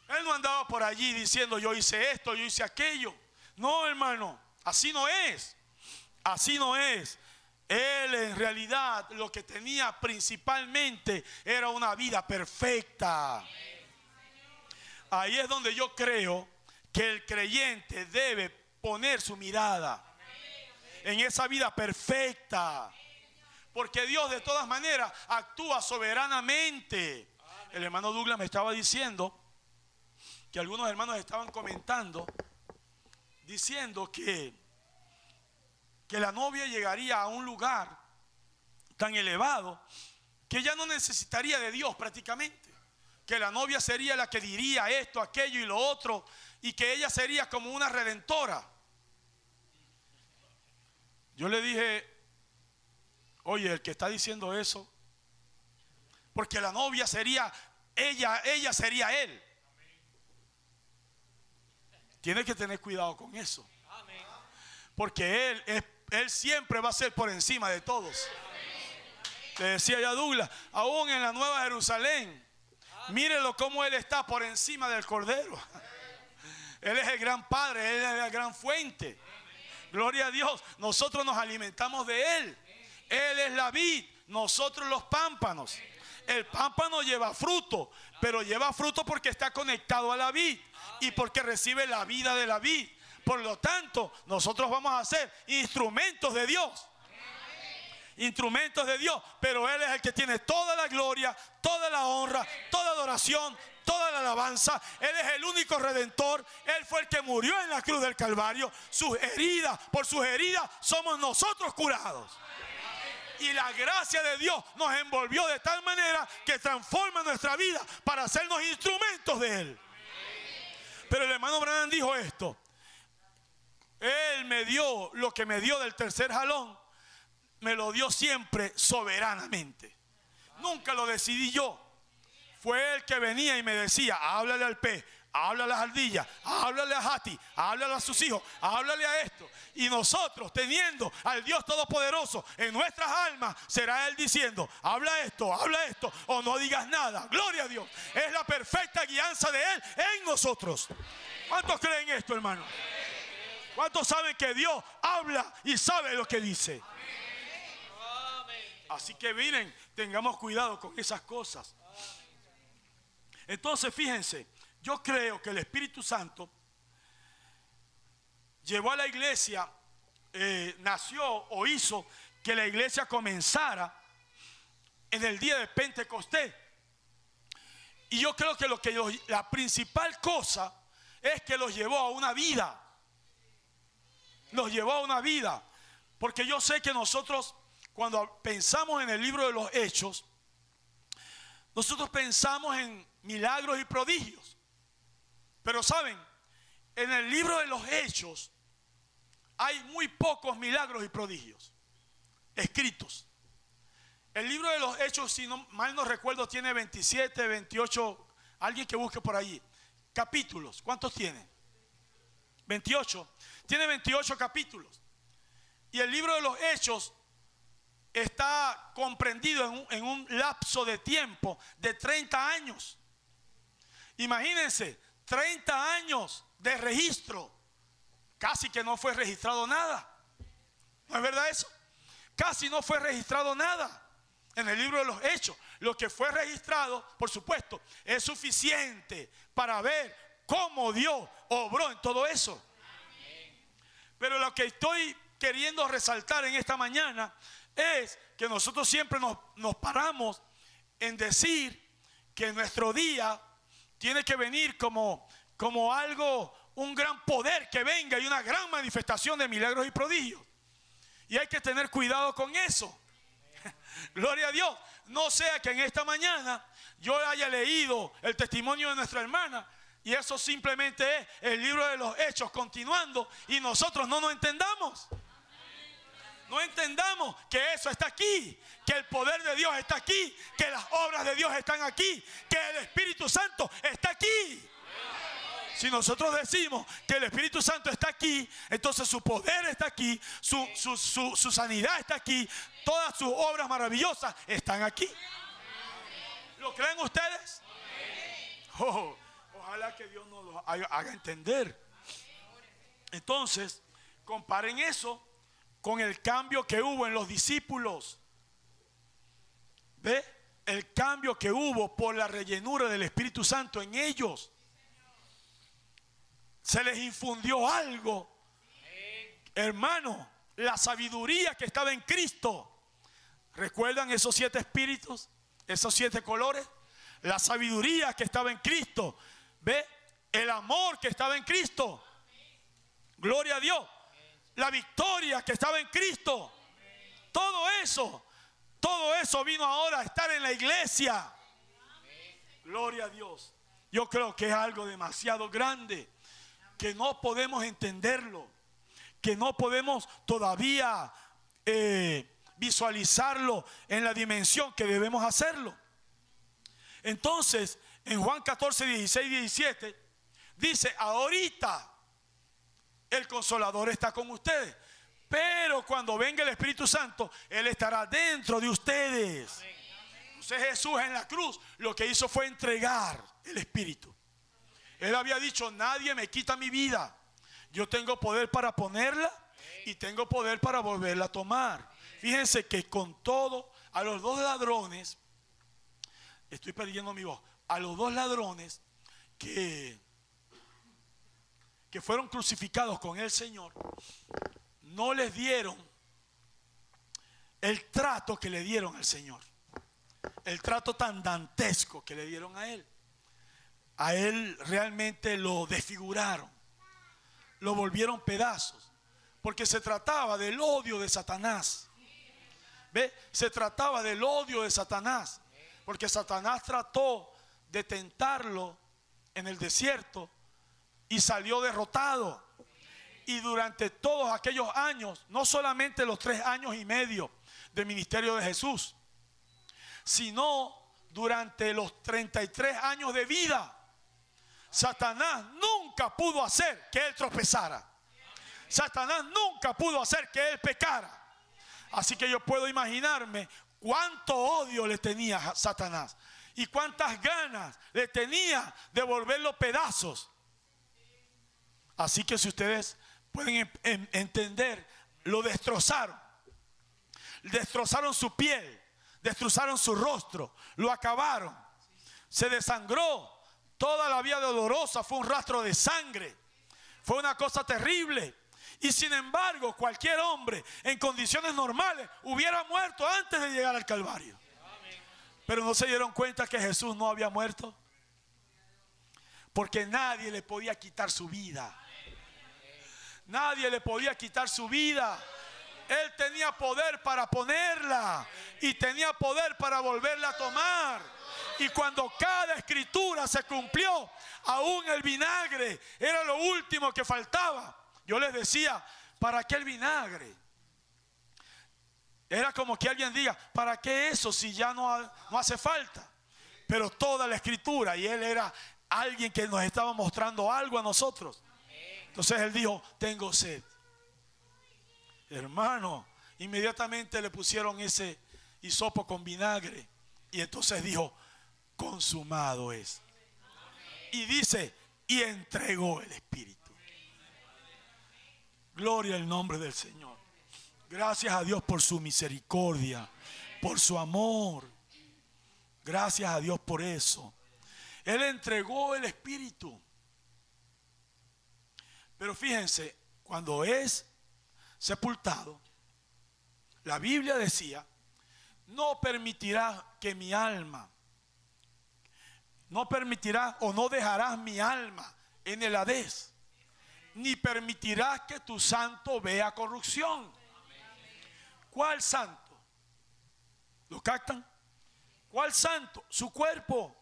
Él no andaba por allí diciendo yo hice esto, yo hice aquello. No, hermano, así no es. Así no es. Él en realidad lo que tenía principalmente era una vida perfecta. Ahí es donde yo creo que el creyente debe poner su mirada en esa vida perfecta, porque Dios de todas maneras actúa soberanamente. El hermano Douglas me estaba diciendo que algunos hermanos estaban comentando diciendo que la novia llegaría a un lugar tan elevado que ya no necesitaría de Dios prácticamente, que la novia sería la que diría esto, aquello y lo otro, y que ella sería como una redentora. Yo le dije, oye, el que está diciendo eso, porque la novia sería ella sería él. Tiene que tener cuidado con eso, porque él siempre va a ser por encima de todos. Le decía yo a Douglas, aún en la Nueva Jerusalén, Mírelo cómo Él está por encima del Cordero. Él es el gran Padre, Él es la gran fuente. Gloria a Dios. Nosotros nos alimentamos de Él. Él es la vid, nosotros los pámpanos. El pámpano lleva fruto, pero lleva fruto porque está conectado a la vid y porque recibe la vida de la vid. Por lo tanto, nosotros vamos a ser instrumentos de Dios. Instrumentos de Dios, pero Él es el que tiene toda la gloria, toda la honra, toda adoración, toda la alabanza. Él es el único redentor. Él fue el que murió en la cruz del Calvario. Sus heridas, por sus heridas somos nosotros curados. Y la gracia de Dios nos envolvió de tal manera que transforma nuestra vida para hacernos instrumentos de Él. Pero el hermano Branham dijo esto: Él me dio lo que me dio del tercer jalón, me lo dio siempre soberanamente. Nunca lo decidí yo. Fue Él que venía y me decía: háblale al pez, háblale a las ardillas, háblale a Hati, háblale a sus hijos, háblale a esto. Y nosotros, teniendo al Dios Todopoderoso en nuestras almas, será Él diciendo: habla esto, o no digas nada. Gloria a Dios. Es la perfecta guianza de Él en nosotros. ¿Cuántos creen esto, hermano? ¿Cuántos saben que Dios habla y sabe lo que dice? Así que miren, tengamos cuidado con esas cosas. Entonces, fíjense, yo creo que el Espíritu Santo llevó a la iglesia, nació o hizo que la iglesia comenzara en el día de Pentecostés. Y yo creo que la principal cosa es que los llevó a una vida. Los llevó a una vida. Porque yo sé que nosotros, cuando pensamos en el libro de los Hechos, nosotros pensamos en milagros y prodigios. Pero saben, en el libro de los Hechos hay muy pocos milagros y prodigios escritos. El libro de los Hechos, si mal no recuerdo, tiene 27, 28, alguien que busque por allí, capítulos. ¿Cuántos tiene? 28. Tiene 28 capítulos. Y el libro de los Hechos está comprendido en un lapso de tiempo de 30 años. Imagínense, 30 años de registro. Casi que no fue registrado nada. ¿No es verdad eso? Casi no fue registrado nada en el libro de los Hechos. Lo que fue registrado, por supuesto, es suficiente para ver cómo Dios obró en todo eso. Pero lo que estoy queriendo resaltar en esta mañana es que nosotros siempre nos paramos en decir que nuestro día tiene que venir como algo, un gran poder que venga y una gran manifestación de milagros y prodigios. Y hay que tener cuidado con eso. Gloria a Dios. No sea que en esta mañana yo haya leído el testimonio de nuestra hermana y eso simplemente es el libro de los Hechos continuando y nosotros no nos entendamos. No entendamos que eso está aquí, que el poder de Dios está aquí, que las obras de Dios están aquí, que el Espíritu Santo está aquí. Si nosotros decimos que el Espíritu Santo está aquí, entonces su poder está aquí, su sanidad está aquí, todas sus obras maravillosas están aquí. ¿Lo creen ustedes? Oh, ojalá que Dios nos lo haga entender. Entonces, comparen eso con el cambio que hubo en los discípulos. ¿Ve? El cambio que hubo por la rellenura del Espíritu Santo en ellos. Se les infundió algo. Hermano, la sabiduría que estaba en Cristo. ¿Recuerdan esos 7 espíritus? Esos 7 colores. La sabiduría que estaba en Cristo. ¿Ve? El amor que estaba en Cristo. Gloria a Dios. La victoria que estaba en Cristo. Todo eso vino ahora a estar en la iglesia. Gloria a Dios. Yo creo que es algo demasiado grande, que no podemos entenderlo, que no podemos todavía visualizarlo en la dimensión que debemos hacerlo. Entonces, en Juan 14, 16, 17, dice: ahorita el Consolador está con ustedes, pero cuando venga el Espíritu Santo, Él estará dentro de ustedes. Entonces Jesús en la cruz lo que hizo fue entregar el Espíritu. Él había dicho, nadie me quita mi vida. Yo tengo poder para ponerla y tengo poder para volverla a tomar. Fíjense que con todo, a los dos ladrones, estoy perdiendo mi voz, a los dos ladrones que fueron crucificados con el Señor, no les dieron el trato que le dieron al Señor. El trato tan dantesco que le dieron a él. A él realmente lo desfiguraron, lo volvieron pedazos, porque se trataba del odio de Satanás. ¿Ve? Se trataba del odio de Satanás, porque Satanás trató de tentarlo en el desierto y salió derrotado. Y durante todos aquellos años, no solamente los 3 años y medio del ministerio de Jesús, sino durante los 33 años de vida, Satanás nunca pudo hacer que él tropezara. Satanás nunca pudo hacer que él pecara. Así que yo puedo imaginarme cuánto odio le tenía a Satanás y cuántas ganas le tenía de volverlo pedazos. Así que si ustedes pueden entender, lo destrozaron. Destrozaron su piel, destrozaron su rostro, lo acabaron. Se desangró. Toda la vía dolorosa fue un rastro de sangre. Fue una cosa terrible. Y sin embargo, cualquier hombre en condiciones normales hubiera muerto antes de llegar al Calvario. Pero no se dieron cuenta que Jesús no había muerto, porque nadie le podía quitar su vida. Nadie le podía quitar su vida. Él tenía poder para ponerla y tenía poder para volverla a tomar. Y cuando cada escritura se cumplió, aún el vinagre era lo último que faltaba. Yo les decía, ¿para qué el vinagre? Era como que alguien diga, ¿para qué eso si ya no hace falta? Pero toda la escritura, y él era alguien que nos estaba mostrando algo a nosotros. Entonces él dijo, tengo sed. Hermano, inmediatamente le pusieron ese hisopo con vinagre. Y entonces dijo, consumado es. Y dice, y entregó el Espíritu. Gloria al nombre del Señor. Gracias a Dios por su misericordia, por su amor. Gracias a Dios por eso. Él entregó el Espíritu. Pero fíjense, cuando es sepultado, la Biblia decía, no permitirá que mi alma, no permitirás o no dejarás mi alma en el Hades, ni permitirás que tu santo vea corrupción. ¿Cuál santo? ¿Lo captan? ¿Cuál santo? Su cuerpo.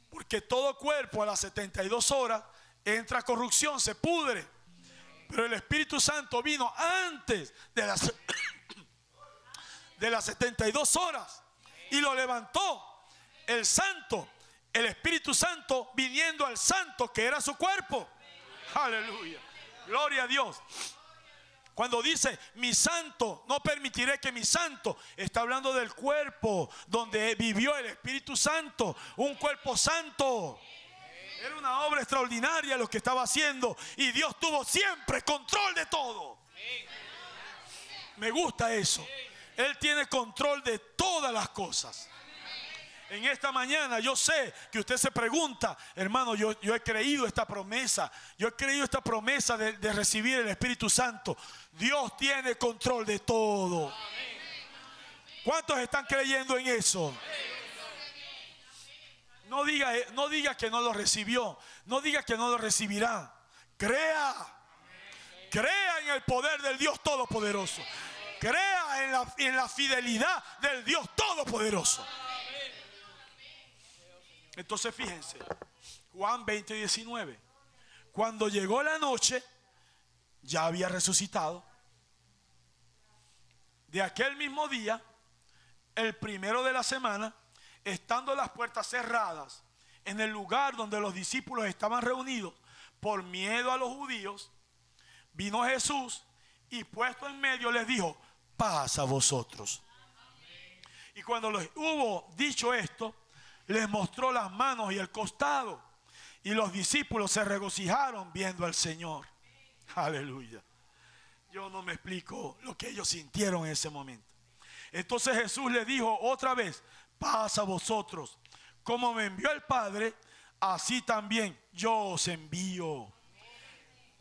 Porque todo cuerpo a las 72 horas entra a corrupción, se pudre. Pero el Espíritu Santo vino antes de las 72 horas y lo levantó. El santo, el Espíritu Santo viniendo al santo que era su cuerpo. Aleluya, gloria a Dios. Cuando dice mi santo, no permitiré que mi santo, está hablando del cuerpo donde vivió el Espíritu Santo, un cuerpo santo. Era una obra extraordinaria lo que estaba haciendo y Dios tuvo siempre control de todo. Me gusta eso. Él tiene control de todas las cosas. En esta mañana yo sé que usted se pregunta, hermano, yo he creído esta promesa. Yo he creído esta promesa de recibir el Espíritu Santo. Dios tiene control de todo. ¿Cuántos están creyendo en eso? No diga que no lo recibió. No diga que no lo recibirá. Crea. Crea en el poder del Dios Todopoderoso. Crea en la fidelidad del Dios Todopoderoso. Entonces fíjense, Juan 20:19. Cuando llegó la noche, ya había resucitado. De aquel mismo día, el primero de la semana, estando las puertas cerradas en el lugar donde los discípulos estaban reunidos por miedo a los judíos, vino Jesús y puesto en medio les dijo, paz a vosotros. Y cuando les hubo dicho esto, les mostró las manos y el costado. Y los discípulos se regocijaron viendo al Señor. Aleluya. Yo no me explico lo que ellos sintieron en ese momento. Entonces Jesús les dijo otra vez: paz a vosotros. Como me envió el Padre, así también yo os envío.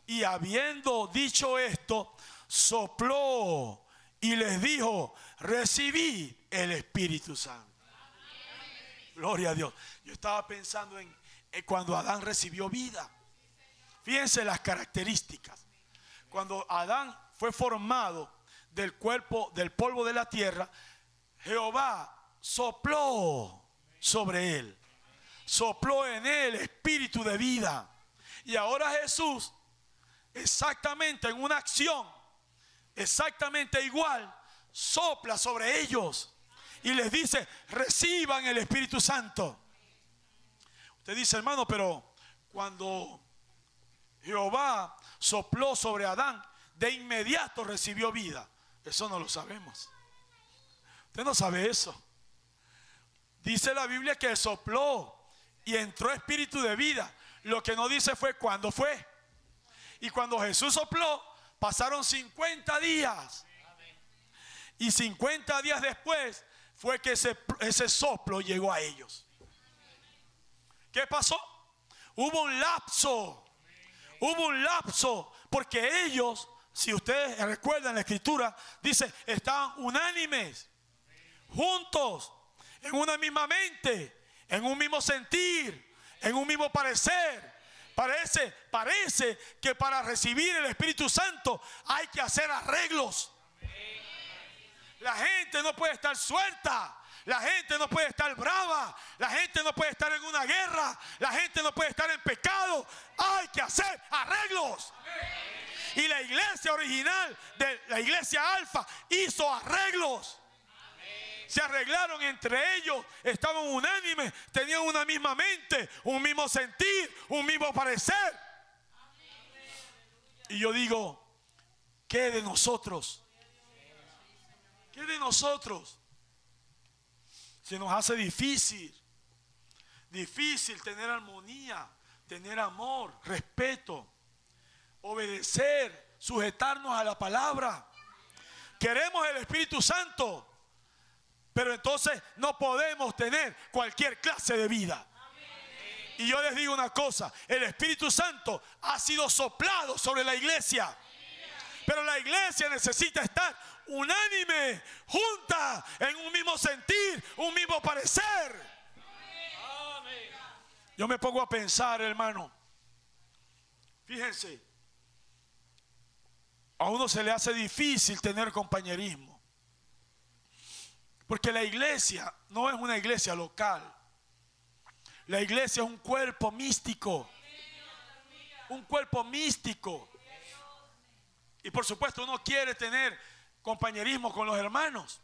Y habiendo dicho esto, sopló y les dijo: recibid el Espíritu Santo. Gloria a Dios. Yo estaba pensando en cuando Adán recibió vida. Fíjense las características. Cuando Adán fue formado del cuerpo, del polvo de la tierra, Jehová sopló sobre él. Sopló en él espíritu de vida. Y ahora Jesús, exactamente en una acción, exactamente igual, sopla sobre ellos y les dice: reciban el Espíritu Santo. Usted dice: hermano, pero cuando Jehová sopló sobre Adán, de inmediato recibió vida. Eso no lo sabemos. Usted no sabe eso. Dice la Biblia que sopló y entró espíritu de vida. Lo que no dice fue cuándo fue. Y cuando Jesús sopló, pasaron 50 días. Y 50 días después fue que ese soplo llegó a ellos. ¿Qué pasó? Hubo un lapso. Hubo un lapso porque ellos, si ustedes recuerdan la escritura, dice, estaban unánimes, juntos, en una misma mente, en un mismo sentir, en un mismo parecer. Parece que para recibir el Espíritu Santo hay que hacer arreglos. La gente no puede estar suelta. La gente no puede estar brava. La gente no puede estar en una guerra. La gente no puede estar en pecado. Hay que hacer arreglos. Y la iglesia original de la iglesia Alfa hizo arreglos. Se arreglaron entre ellos, estaban unánimes, tenían una misma mente, un mismo sentir, un mismo parecer. Y yo digo, ¿qué de nosotros? ¿Qué de nosotros? Se nos hace difícil tener armonía, tener amor, respeto, obedecer, sujetarnos a la palabra. Queremos el Espíritu Santo, pero entonces no podemos tener cualquier clase de vida. Y yo les digo una cosa, el Espíritu Santo ha sido soplado sobre la iglesia, pero la iglesia necesita estar unánime, junta, en un mismo sentir, un mismo parecer. Yo me pongo a pensar, hermano, fíjense, a uno se le hace difícil tener compañerismo, porque la iglesia no es una iglesia local. La iglesia es un cuerpo místico. Un cuerpo místico. Y por supuesto uno quiere tener compañerismo con los hermanos,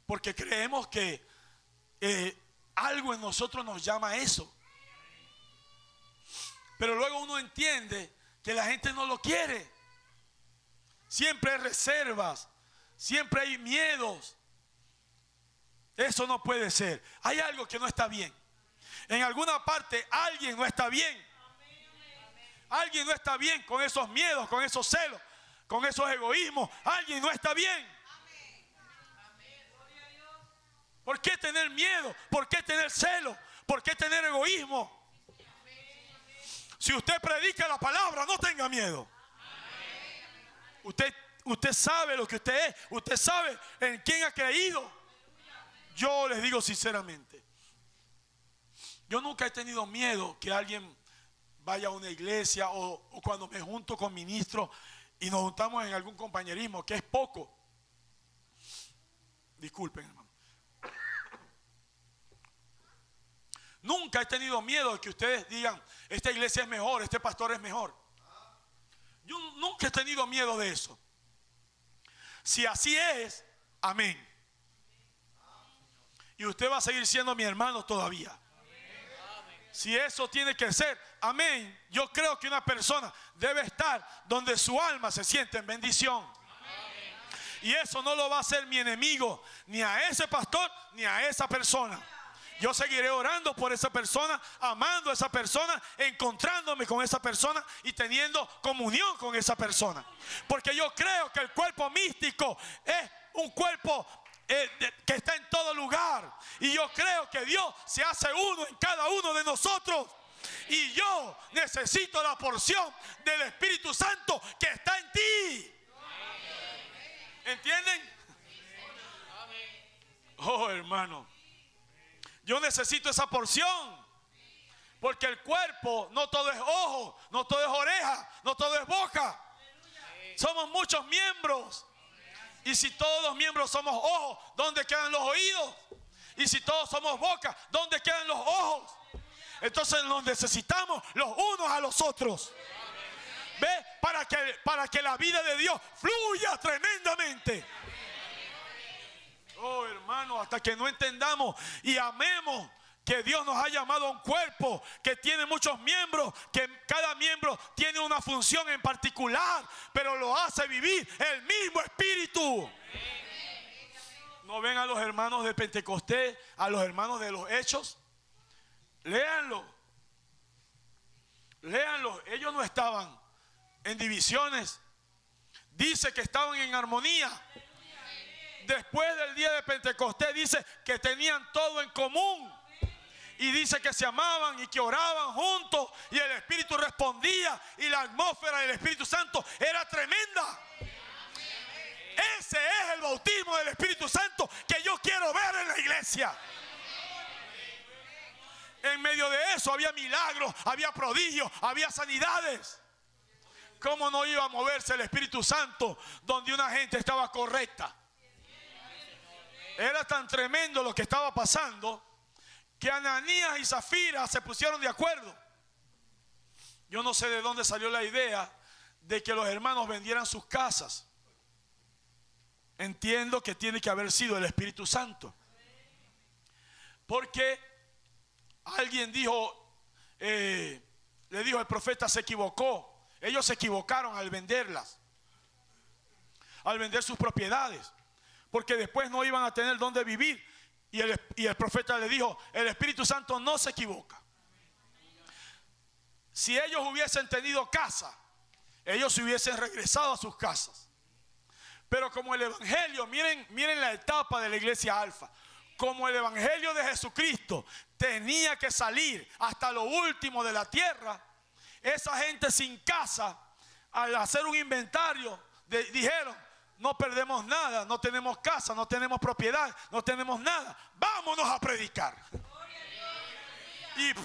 porque creemos que algo en nosotros nos llama a eso. Pero luego uno entiende que la gente no lo quiere. Siempre hay reservas, siempre hay miedos. Eso no puede ser. Hay algo que no está bien. En alguna parte alguien no está bien. Alguien no está bien con esos miedos, con esos celos, con esos egoísmos. Alguien no está bien. ¿Por qué tener miedo? ¿Por qué tener celo? ¿Por qué tener egoísmo? Si usted predica la palabra, no tenga miedo. Usted sabe lo que usted es. Usted sabe en quién ha creído. Yo les digo sinceramente, yo nunca he tenido miedo que alguien vaya a una iglesia o cuando me junto con ministros y nos juntamos en algún compañerismo, que es poco. Disculpen, hermano. Nunca he tenido miedo de que ustedes digan, esta iglesia es mejor, este pastor es mejor. Yo nunca he tenido miedo de eso. Si así es, amén. Y usted va a seguir siendo mi hermano todavía. Si eso tiene que ser, amén. Yo creo que una persona debe estar donde su alma se siente en bendición. Y eso no lo va a hacer mi enemigo, ni a ese pastor, ni a esa persona. Yo seguiré orando por esa persona, amando a esa persona, encontrándome con esa persona y teniendo comunión con esa persona. Porque yo creo que el cuerpo místico es un cuerpo que está en todo lugar. Y yo creo que Dios se hace uno en cada uno de nosotros. Y yo necesito la porción del Espíritu Santo que está en ti. ¿Entienden? Oh, hermano, yo necesito esa porción. Porque el cuerpo no todo es ojo, no todo es oreja, no todo es boca. Somos muchos miembros. Y si todos los miembros somos ojos, ¿dónde quedan los oídos? Y si todos somos boca, ¿dónde quedan los ojos? Entonces nos necesitamos los unos a los otros. ¿Ve? Para que la vida de Dios fluya tremendamente. Oh, hermano, hasta que no entendamos y amemos que Dios nos ha llamado a un cuerpo que tiene muchos miembros, que cada miembro tiene una función en particular, pero lo hace vivir el mismo Espíritu. ¿No ven a los hermanos de Pentecostés, a los hermanos de los Hechos? Léanlo. Léanlo. Ellos no estaban en divisiones. Dice que estaban en armonía. Después del día de Pentecostés dice que tenían todo en común. Y dice que se amaban y que oraban juntos. Y el Espíritu respondía. Y la atmósfera del Espíritu Santo era tremenda. Ese es el bautismo del Espíritu Santo que yo quiero ver en la iglesia. En medio de eso había milagros, había prodigios, había sanidades. ¿Cómo no iba a moverse el Espíritu Santo donde una gente estaba correcta? Era tan tremendo lo que estaba pasando que Ananías y Zafira se pusieron de acuerdo. Yo no sé de dónde salió la idea de que los hermanos vendieran sus casas. Entiendo que tiene que haber sido el Espíritu Santo. Porque alguien dijo, le dijo el profeta se equivocó. Ellos se equivocaron al venderlas, al vender sus propiedades, porque después no iban a tener dónde vivir. Y el profeta le dijo, el Espíritu Santo no se equivoca. Si ellos hubiesen tenido casa, ellos se hubiesen regresado a sus casas. Pero como el Evangelio, miren la etapa de la iglesia Alfa. Como el Evangelio de Jesucristo tenía que salir hasta lo último de la tierra, esa gente sin casa, al hacer un inventario, dijeron, no perdemos nada, no tenemos casa, no tenemos propiedad, no tenemos nada, vámonos a predicar.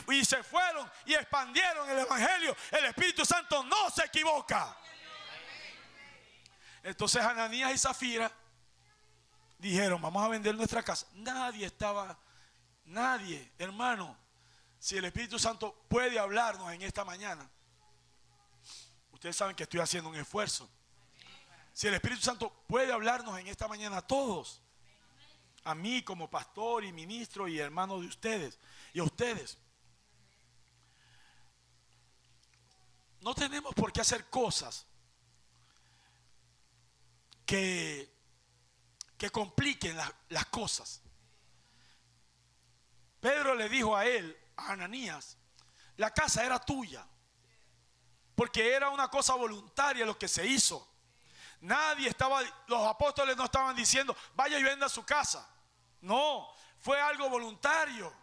Y se fueron y expandieron el Evangelio. El Espíritu Santo no se equivoca. Entonces Ananías y Zafira dijeron, vamos a vender nuestra casa. Nadie, hermano, si el Espíritu Santo puede hablarnos en esta mañana. Ustedes saben que estoy haciendo un esfuerzo. Si el Espíritu Santo puede hablarnos en esta mañana a todos, a mí como pastor y ministro y hermano de ustedes, y a ustedes, no tenemos por qué hacer cosas que compliquen las cosas. Pedro le dijo a él, a Ananías, la casa era tuya, porque era una cosa voluntaria lo que se hizo. Los apóstoles no estaban diciendo, vaya y venda su casa. No, fue algo voluntario.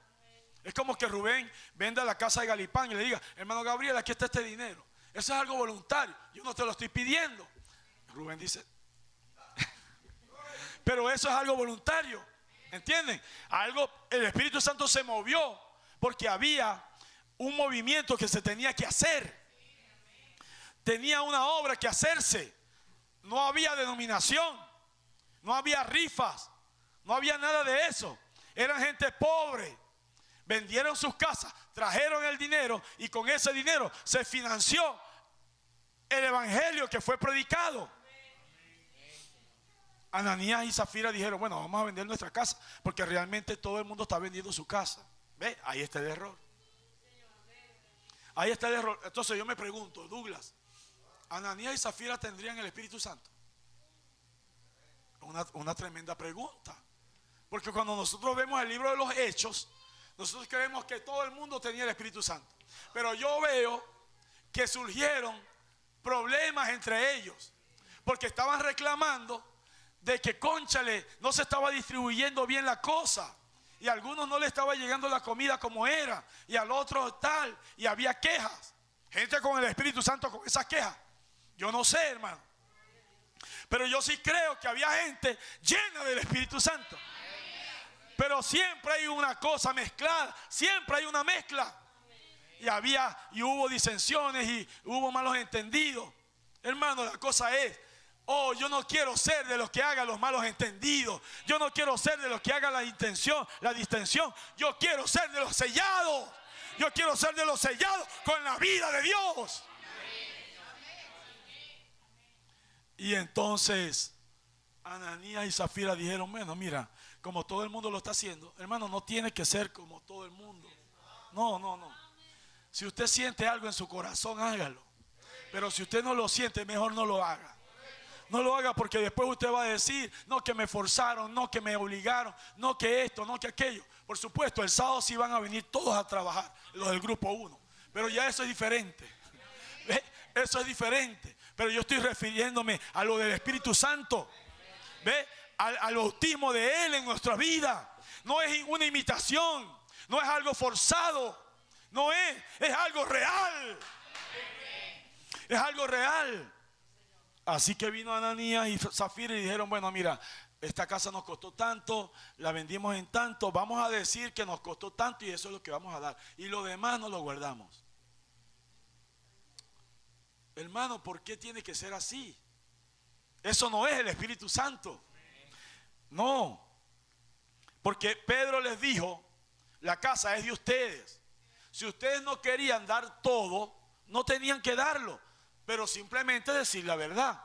Es como que Rubén venda la casa de Galipán y le diga, hermano Gabriel, aquí está este dinero. Eso es algo voluntario, yo no te lo estoy pidiendo. Rubén dice, pero eso es algo voluntario, ¿entienden? El Espíritu Santo se movió porque había un movimiento que se tenía que hacer. Tenía una obra que hacerse. No había denominación, no había rifas, no había nada de eso. Eran gente pobre. Vendieron sus casas, trajeron el dinero y con ese dinero se financió el evangelio que fue predicado. Ananías y Zafira dijeron, bueno, vamos a vender nuestra casa porque realmente todo el mundo está vendiendo su casa. ¿Ve? Ahí está el error. Ahí está el error. Entonces yo me pregunto, Douglas, ¿Ananías y Zafira tendrían el Espíritu Santo? Una tremenda pregunta. Porque cuando nosotros vemos el libro de los Hechos, nosotros creemos que todo el mundo tenía el Espíritu Santo. Pero yo veo que surgieron problemas entre ellos. Porque estaban reclamando de que, cónchale, no se estaba distribuyendo bien la cosa. Y a algunos no le estaba llegando la comida como era. Y al otro tal. Y había quejas. Gente con el Espíritu Santo con esas quejas. Yo no sé, hermano. Pero yo sí creo que había gente llena del Espíritu Santo. Pero siempre hay una cosa mezclada. Siempre hay una mezcla. Y hubo disensiones y hubo malos entendidos. Hermano, la cosa es, yo no quiero ser de los que hagan los malos entendidos. Yo no quiero ser de los que hagan la distensión. Yo quiero ser de los sellados. Yo quiero ser de los sellados con la vida de Dios. Y entonces Ananías y Zafira dijeron, bueno, mira, como todo el mundo lo está haciendo, hermano, no tiene que ser como todo el mundo. No. Si usted siente algo en su corazón, hágalo. Pero si usted no lo siente, mejor no lo haga. No lo haga, porque después usted va a decir, no, que me forzaron, no, que me obligaron, no, que esto, no, que aquello. Por supuesto, el sábado sí van a venir todos a trabajar, los del grupo 1. Pero ya eso es diferente. ¿Ve? Eso es diferente. Pero yo estoy refiriéndome a lo del Espíritu Santo. ¿Ve? Al bautismo de Él en nuestra vida. No es una imitación, no es algo forzado, no es algo real. Es algo real. Así que vino Ananías y Zafira y dijeron, bueno, mira, esta casa nos costó tanto, la vendimos en tanto, vamos a decir que nos costó tanto y eso es lo que vamos a dar. Y lo demás nos lo guardamos. Hermano, ¿por qué tiene que ser así? Eso no es el Espíritu Santo. No. Porque Pedro les dijo, la casa es de ustedes. Si ustedes no querían dar todo, no tenían que darlo. Pero simplemente decir la verdad.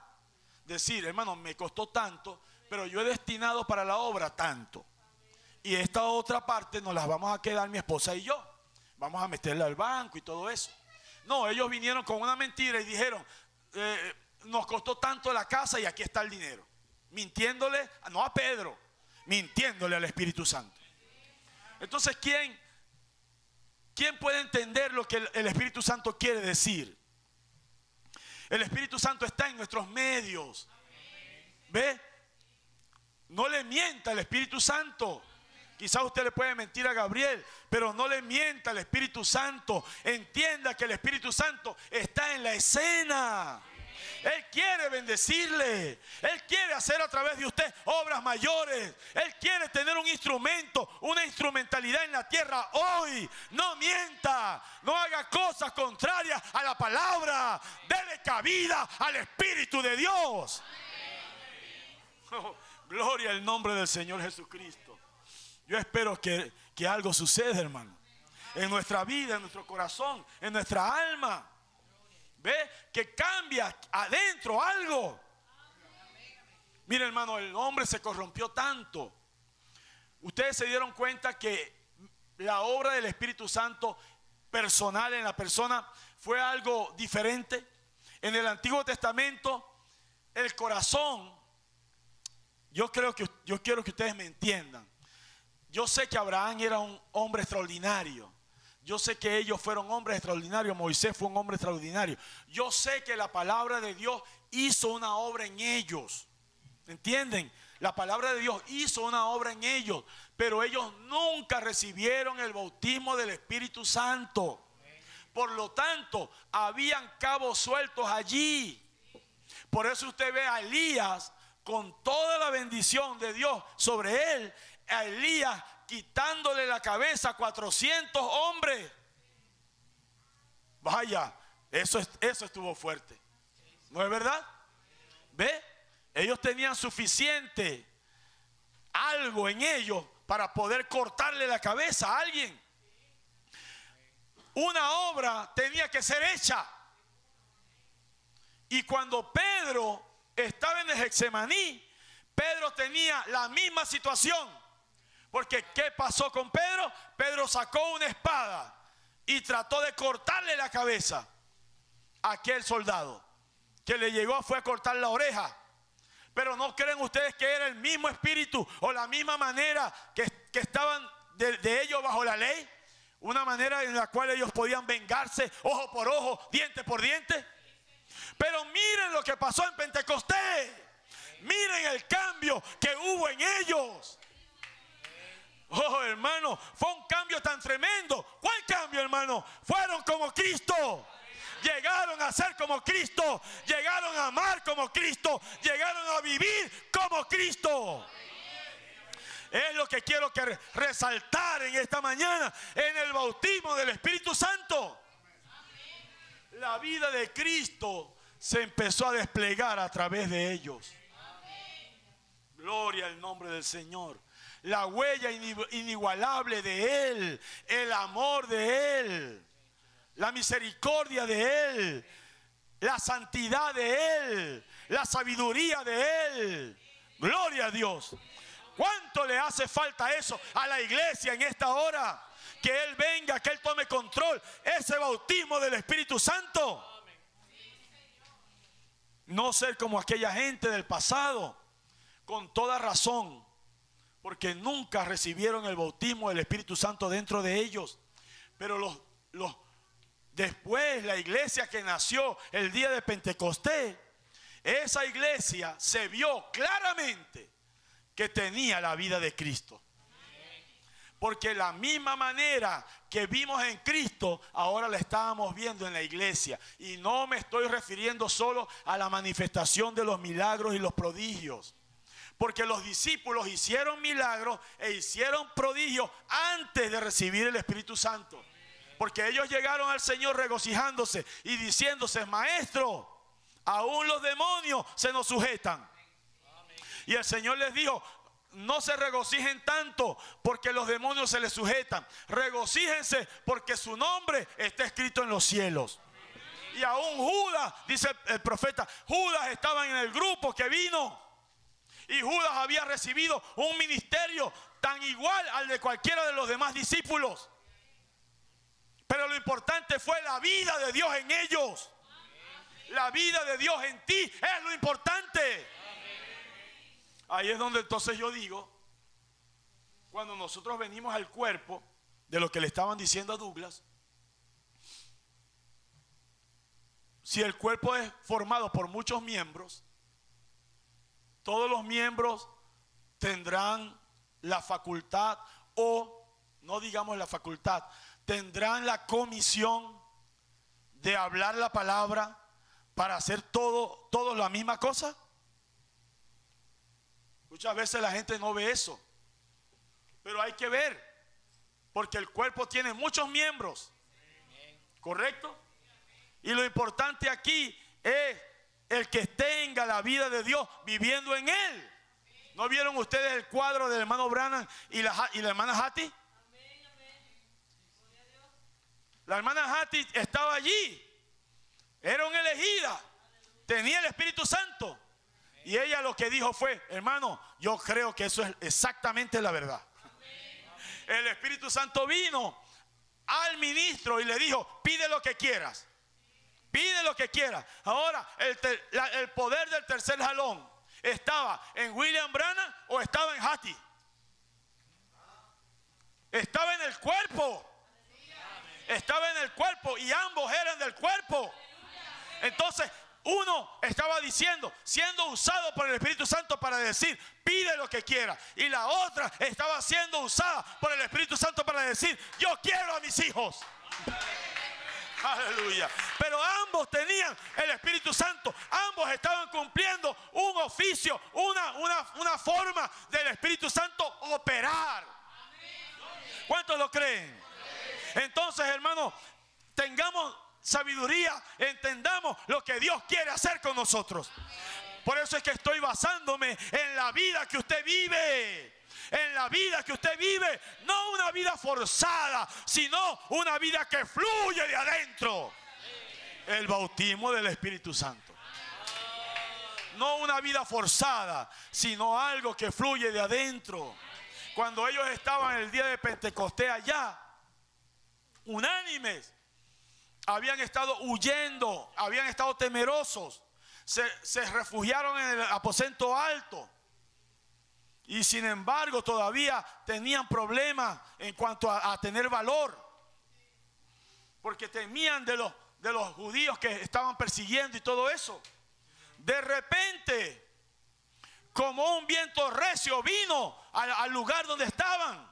Decir, hermano, me costó tanto, pero yo he destinado para la obra tanto. Y esta otra parte nos las vamos a quedar mi esposa y yo. Vamos a meterla al banco y todo eso. No, ellos vinieron con una mentira y dijeron, nos costó tanto la casa y aquí está el dinero. Mintiéndole, no a Pedro, mintiéndole al Espíritu Santo. Entonces, ¿quién puede entender lo que el Espíritu Santo quiere decir? El Espíritu Santo está en nuestros medios. ¿Ve? No le mienta al Espíritu Santo. Quizás usted le puede mentir a Gabriel, pero no le mienta al Espíritu Santo. Entienda que el Espíritu Santo está en la escena. Él quiere bendecirle. Él quiere hacer a través de usted obras mayores. Él quiere tener un instrumento, una instrumentalidad en la tierra hoy. No mienta. No haga cosas contrarias a la palabra. Dele cabida al Espíritu de Dios. Oh, gloria al nombre del Señor Jesucristo. Yo espero que algo suceda, hermano. En nuestra vida, en nuestro corazón, en nuestra alma. ¿Ve? Que cambia adentro algo. Mire, hermano, el hombre se corrompió tanto. Ustedes se dieron cuenta que la obra del Espíritu Santo personal en la persona fue algo diferente. En el Antiguo Testamento, el corazón, yo quiero que ustedes me entiendan. Yo sé que Abraham era un hombre extraordinario. Yo sé que ellos fueron hombres extraordinarios. Moisés fue un hombre extraordinario. Yo sé que la palabra de Dios hizo una obra en ellos. ¿Entienden? La palabra de Dios hizo una obra en ellos. Pero ellos nunca recibieron el bautismo del Espíritu Santo. Por lo tanto, habían cabos sueltos allí. Por eso usted ve a Elías con toda la bendición de Dios sobre él. A Elías quitándole la cabeza a 400 hombres. Vaya, eso estuvo fuerte. ¿No es verdad? ¿Ve? Ellos tenían suficiente algo en ellos para poder cortarle la cabeza a alguien. Una obra tenía que ser hecha. Y cuando Pedro estaba en el Getsemaní, Pedro tenía la misma situación. Porque ¿qué pasó con Pedro? Pedro sacó una espada y trató de cortarle la cabeza a aquel soldado. Que le llegó fue a cortar la oreja. Pero ¿no creen ustedes que era el mismo espíritu o la misma manera que estaban de ellos bajo la ley? Una manera en la cual ellos podían vengarse ojo por ojo, diente por diente. Pero miren lo que pasó en Pentecostés. Miren el cambio que hubo en ellos. Oh, hermano, fue un cambio tan tremendo. ¿Cuál cambio, hermano? Fueron como Cristo. Llegaron a ser como Cristo. Llegaron a amar como Cristo. Llegaron a vivir como Cristo. Es lo que quiero resaltar en esta mañana. En el bautismo del Espíritu Santo, la vida de Cristo se empezó a desplegar a través de ellos. Gloria al nombre del Señor. La huella inigualable de Él, el amor de Él, la misericordia de Él, la santidad de Él, la sabiduría de Él. Gloria a Dios. ¿Cuánto le hace falta eso a la iglesia en esta hora? Que Él venga, que Él tome control. Ese bautismo del Espíritu Santo. No ser como aquella gente del pasado, con toda razón, porque nunca recibieron el bautismo del Espíritu Santo dentro de ellos. Pero después la iglesia que nació el día de Pentecostés, esa iglesia se vio claramente que tenía la vida de Cristo. Porque la misma manera que vimos en Cristo, ahora la estábamos viendo en la iglesia. Y no me estoy refiriendo solo a la manifestación de los milagros y los prodigios. Porque los discípulos hicieron milagros e hicieron prodigios antes de recibir el Espíritu Santo. Porque ellos llegaron al Señor regocijándose y diciéndose: Maestro, aún los demonios se nos sujetan. Y el Señor les dijo: no se regocijen tanto porque los demonios se les sujetan. Regocíjense porque su nombre está escrito en los cielos. Y aún Judas, dice el profeta, Judas estaba en el grupo que vino. Y Judas había recibido un ministerio tan igual al de cualquiera de los demás discípulos. Pero lo importante fue la vida de Dios en ellos. La vida de Dios en ti es lo importante. Ahí es donde entonces yo digo, cuando nosotros venimos al cuerpo, de lo que le estaban diciendo a Douglas, si el cuerpo es formado por muchos miembros, todos los miembros tendrán la facultad, o no digamos la facultad, tendrán la comisión de hablar la palabra para hacer todos la misma cosa. Muchas veces la gente no ve eso, pero hay que ver, porque el cuerpo tiene muchos miembros, ¿correcto? Y lo importante aquí es el que tenga la vida de Dios viviendo en él. ¿No vieron ustedes el cuadro del hermano Branham y la hermana Hattie? La hermana Hattie estaba allí, era una elegida, tenía el Espíritu Santo. Y ella lo que dijo fue: hermano, yo creo que eso es exactamente la verdad. El Espíritu Santo vino al ministro y le dijo: pide lo que quieras. Pide lo que quieras. Ahora, el poder del tercer jalón, ¿estaba en William Branham o estaba en Hattie? Estaba en el cuerpo. Estaba en el cuerpo y ambos eran del cuerpo. Entonces, uno estaba diciendo, siendo usado por el Espíritu Santo para decir: pide lo que quiera. Y la otra estaba siendo usada por el Espíritu Santo para decir: yo quiero a mis hijos. Aleluya. Pero ambos tenían el Espíritu Santo. Ambos estaban cumpliendo un oficio, una forma del Espíritu Santo operar. ¿Cuántos lo creen? Entonces, hermano, tengamos sabiduría, entendamos lo que Dios quiere hacer con nosotros. Por eso es que estoy basándome en la vida que usted vive. En la vida que usted vive, no una vida forzada, sino una vida que fluye de adentro. El bautismo del Espíritu Santo. No una vida forzada, sino algo que fluye de adentro. Cuando ellos estaban el día de Pentecostés allá, unánimes, habían estado huyendo, habían estado temerosos. se refugiaron en el aposento alto. Y sin embargo todavía tenían problemas en cuanto a tener valor. Porque temían de los judíos que estaban persiguiendo y todo eso. De repente, como un viento recio vino al lugar donde estaban.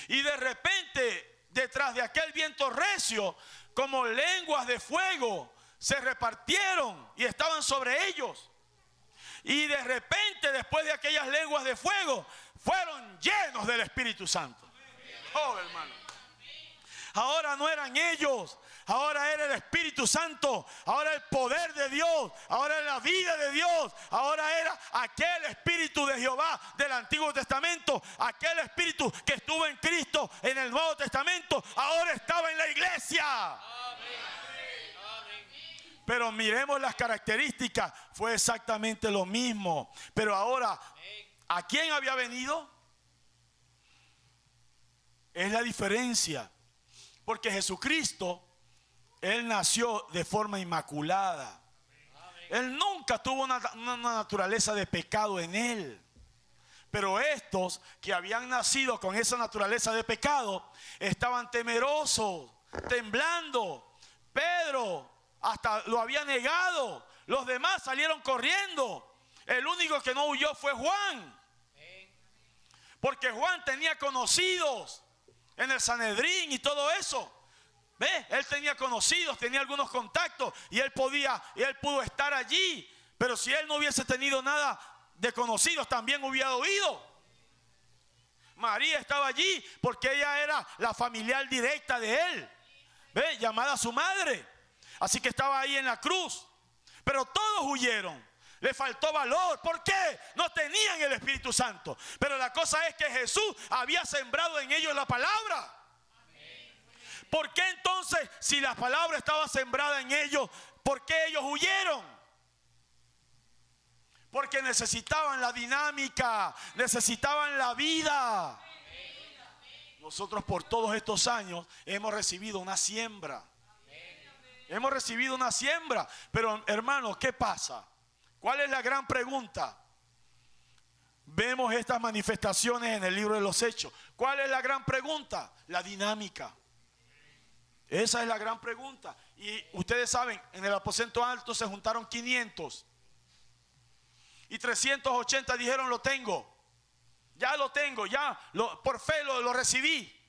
Y de repente, detrás de aquel viento recio, como lenguas de fuego, se repartieron y estaban sobre ellos. Y de repente, después de aquellas lenguas de fuego, fueron llenos del Espíritu Santo. Oh, hermano. Ahora no eran ellos, ahora era el Espíritu Santo, ahora el poder de Dios, ahora era la vida de Dios, ahora era aquel Espíritu de Jehová del Antiguo Testamento, aquel Espíritu que estuvo en Cristo en el Nuevo Testamento, ahora estaba en la iglesia. Pero miremos las características, fue exactamente lo mismo. Pero ahora, ¿a quién había venido? Es la diferencia. Porque Jesucristo, Él nació de forma inmaculada. Él nunca tuvo una naturaleza de pecado en Él. Pero estos que habían nacido con esa naturaleza de pecado, estaban temerosos, temblando. Pedro hasta lo había negado. Los demás salieron corriendo. El único que no huyó fue Juan. Porque Juan tenía conocidos en el Sanedrín y todo eso. ¿Ve? Él tenía conocidos, tenía algunos contactos y él pudo estar allí. Pero si él no hubiese tenido nada de conocidos, también hubiera huido. María estaba allí porque ella era la familiar directa de él. ¿Ve? Llamada su madre. Así que estaba ahí en la cruz. Pero todos huyeron. Le faltó valor. ¿Por qué? No tenían el Espíritu Santo. Pero la cosa es que Jesús había sembrado en ellos la palabra. ¿Por qué entonces, si la palabra estaba sembrada en ellos, por qué ellos huyeron? Porque necesitaban la dinámica, necesitaban la vida. Nosotros por todos estos años hemos recibido una siembra. Hemos recibido una siembra. Pero hermanos, ¿qué pasa? ¿Cuál es la gran pregunta? Vemos estas manifestaciones en el libro de los Hechos. ¿Cuál es la gran pregunta? La dinámica. Esa es la gran pregunta. Y ustedes saben, en el aposento alto se juntaron 500. Y 380 dijeron, lo tengo. Ya lo tengo, por fe lo recibí.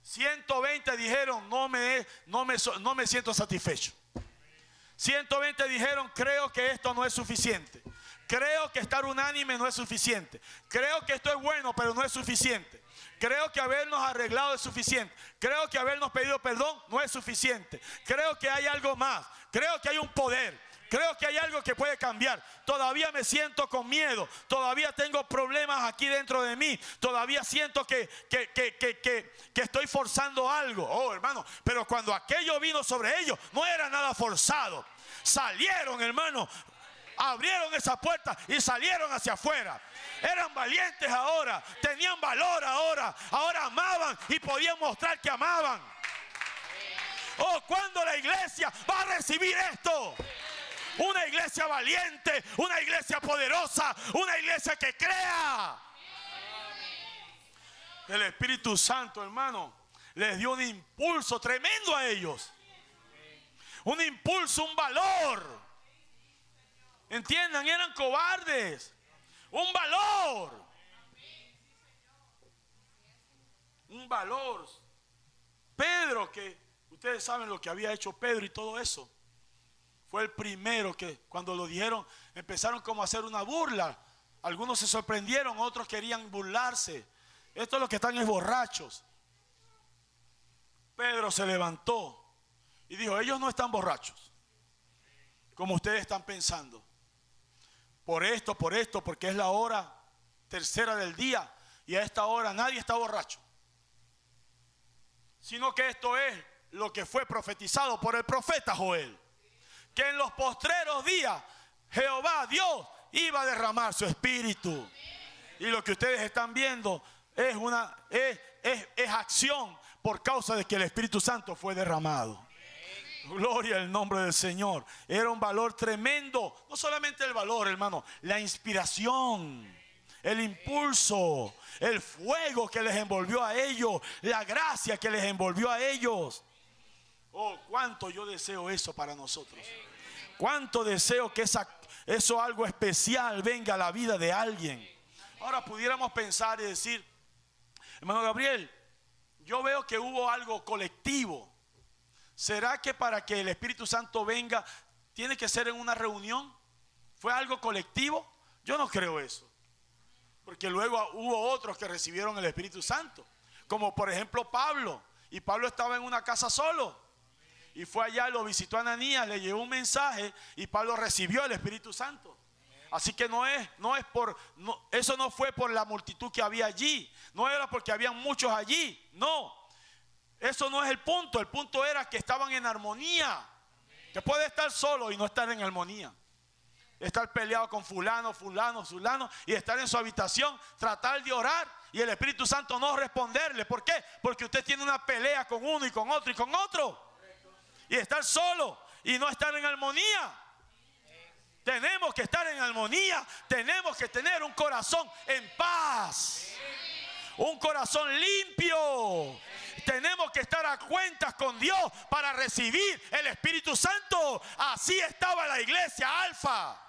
120 dijeron, no me siento satisfecho. 120 dijeron, creo que esto no es suficiente. Creo que estar unánime no es suficiente. Creo que esto es bueno, pero no es suficiente. Creo que habernos arreglado es suficiente. Creo que habernos pedido perdón no es suficiente. Creo que hay algo más. Creo que hay un poder. Creo que hay algo que puede cambiar. Todavía me siento con miedo. Todavía tengo problemas aquí dentro de mí. Todavía siento que estoy forzando algo. Oh, hermano, pero cuando aquello vino sobre ellos, no era nada forzado. Salieron, hermano. Abrieron esa puerta y salieron hacia afuera. Eran valientes ahora. Tenían valor ahora. Ahora amaban y podían mostrar que amaban. Oh, ¿cuándo la iglesia va a recibir esto? Una iglesia valiente, una iglesia poderosa, una iglesia que crea. El Espíritu Santo, hermano, les dio un impulso tremendo a ellos. Un impulso, un valor. Entiendan, eran cobardes. Un valor. Un valor. Pedro, que ustedes saben lo que había hecho Pedro y todo eso. Fue el primero que cuando lo dijeron empezaron como a hacer una burla. Algunos se sorprendieron, otros querían burlarse. Estos los que están es borrachos. Pedro se levantó y dijo, ellos no están borrachos, como ustedes están pensando. Por esto, porque es la hora tercera del día y a esta hora nadie está borracho. Sino que esto es lo que fue profetizado por el profeta Joel. Que en los postreros días Jehová, Dios, iba a derramar su espíritu. Y lo que ustedes están viendo es acción por causa de que el Espíritu Santo fue derramado. Gloria al nombre del Señor. Era un valor tremendo. No solamente el valor, hermano, la inspiración, el impulso, el fuego que les envolvió a ellos, la gracia que les envolvió a ellos. Oh, cuánto yo deseo eso para nosotros. Cuánto deseo que eso algo especial venga a la vida de alguien. Ahora pudiéramos pensar y decir, hermano Gabriel, yo veo que hubo algo colectivo. ¿Será que para que el Espíritu Santo venga tiene que ser en una reunión? ¿Fue algo colectivo? Yo no creo eso. Porque luego hubo otros que recibieron el Espíritu Santo. Como por ejemplo Pablo. Y Pablo estaba en una casa solo. Y fue allá, lo visitó a Ananías, le llevó un mensaje y Pablo recibió el Espíritu Santo. Así que eso no fue por la multitud que había allí. No era porque habían muchos allí. No. Eso no es el punto. El punto era que estaban en armonía. Que puede estar solo y no estar en armonía. Estar peleado con fulano y estar en su habitación, tratar de orar y el Espíritu Santo no responderle. ¿Por qué? Porque usted tiene una pelea con uno y con otro y con otro. Y estar solo y no estar en armonía. Tenemos que estar en armonía. Tenemos que tener un corazón en paz. Un corazón limpio. Tenemos que estar a cuentas con Dios para recibir el Espíritu Santo. Así estaba la iglesia Alfa.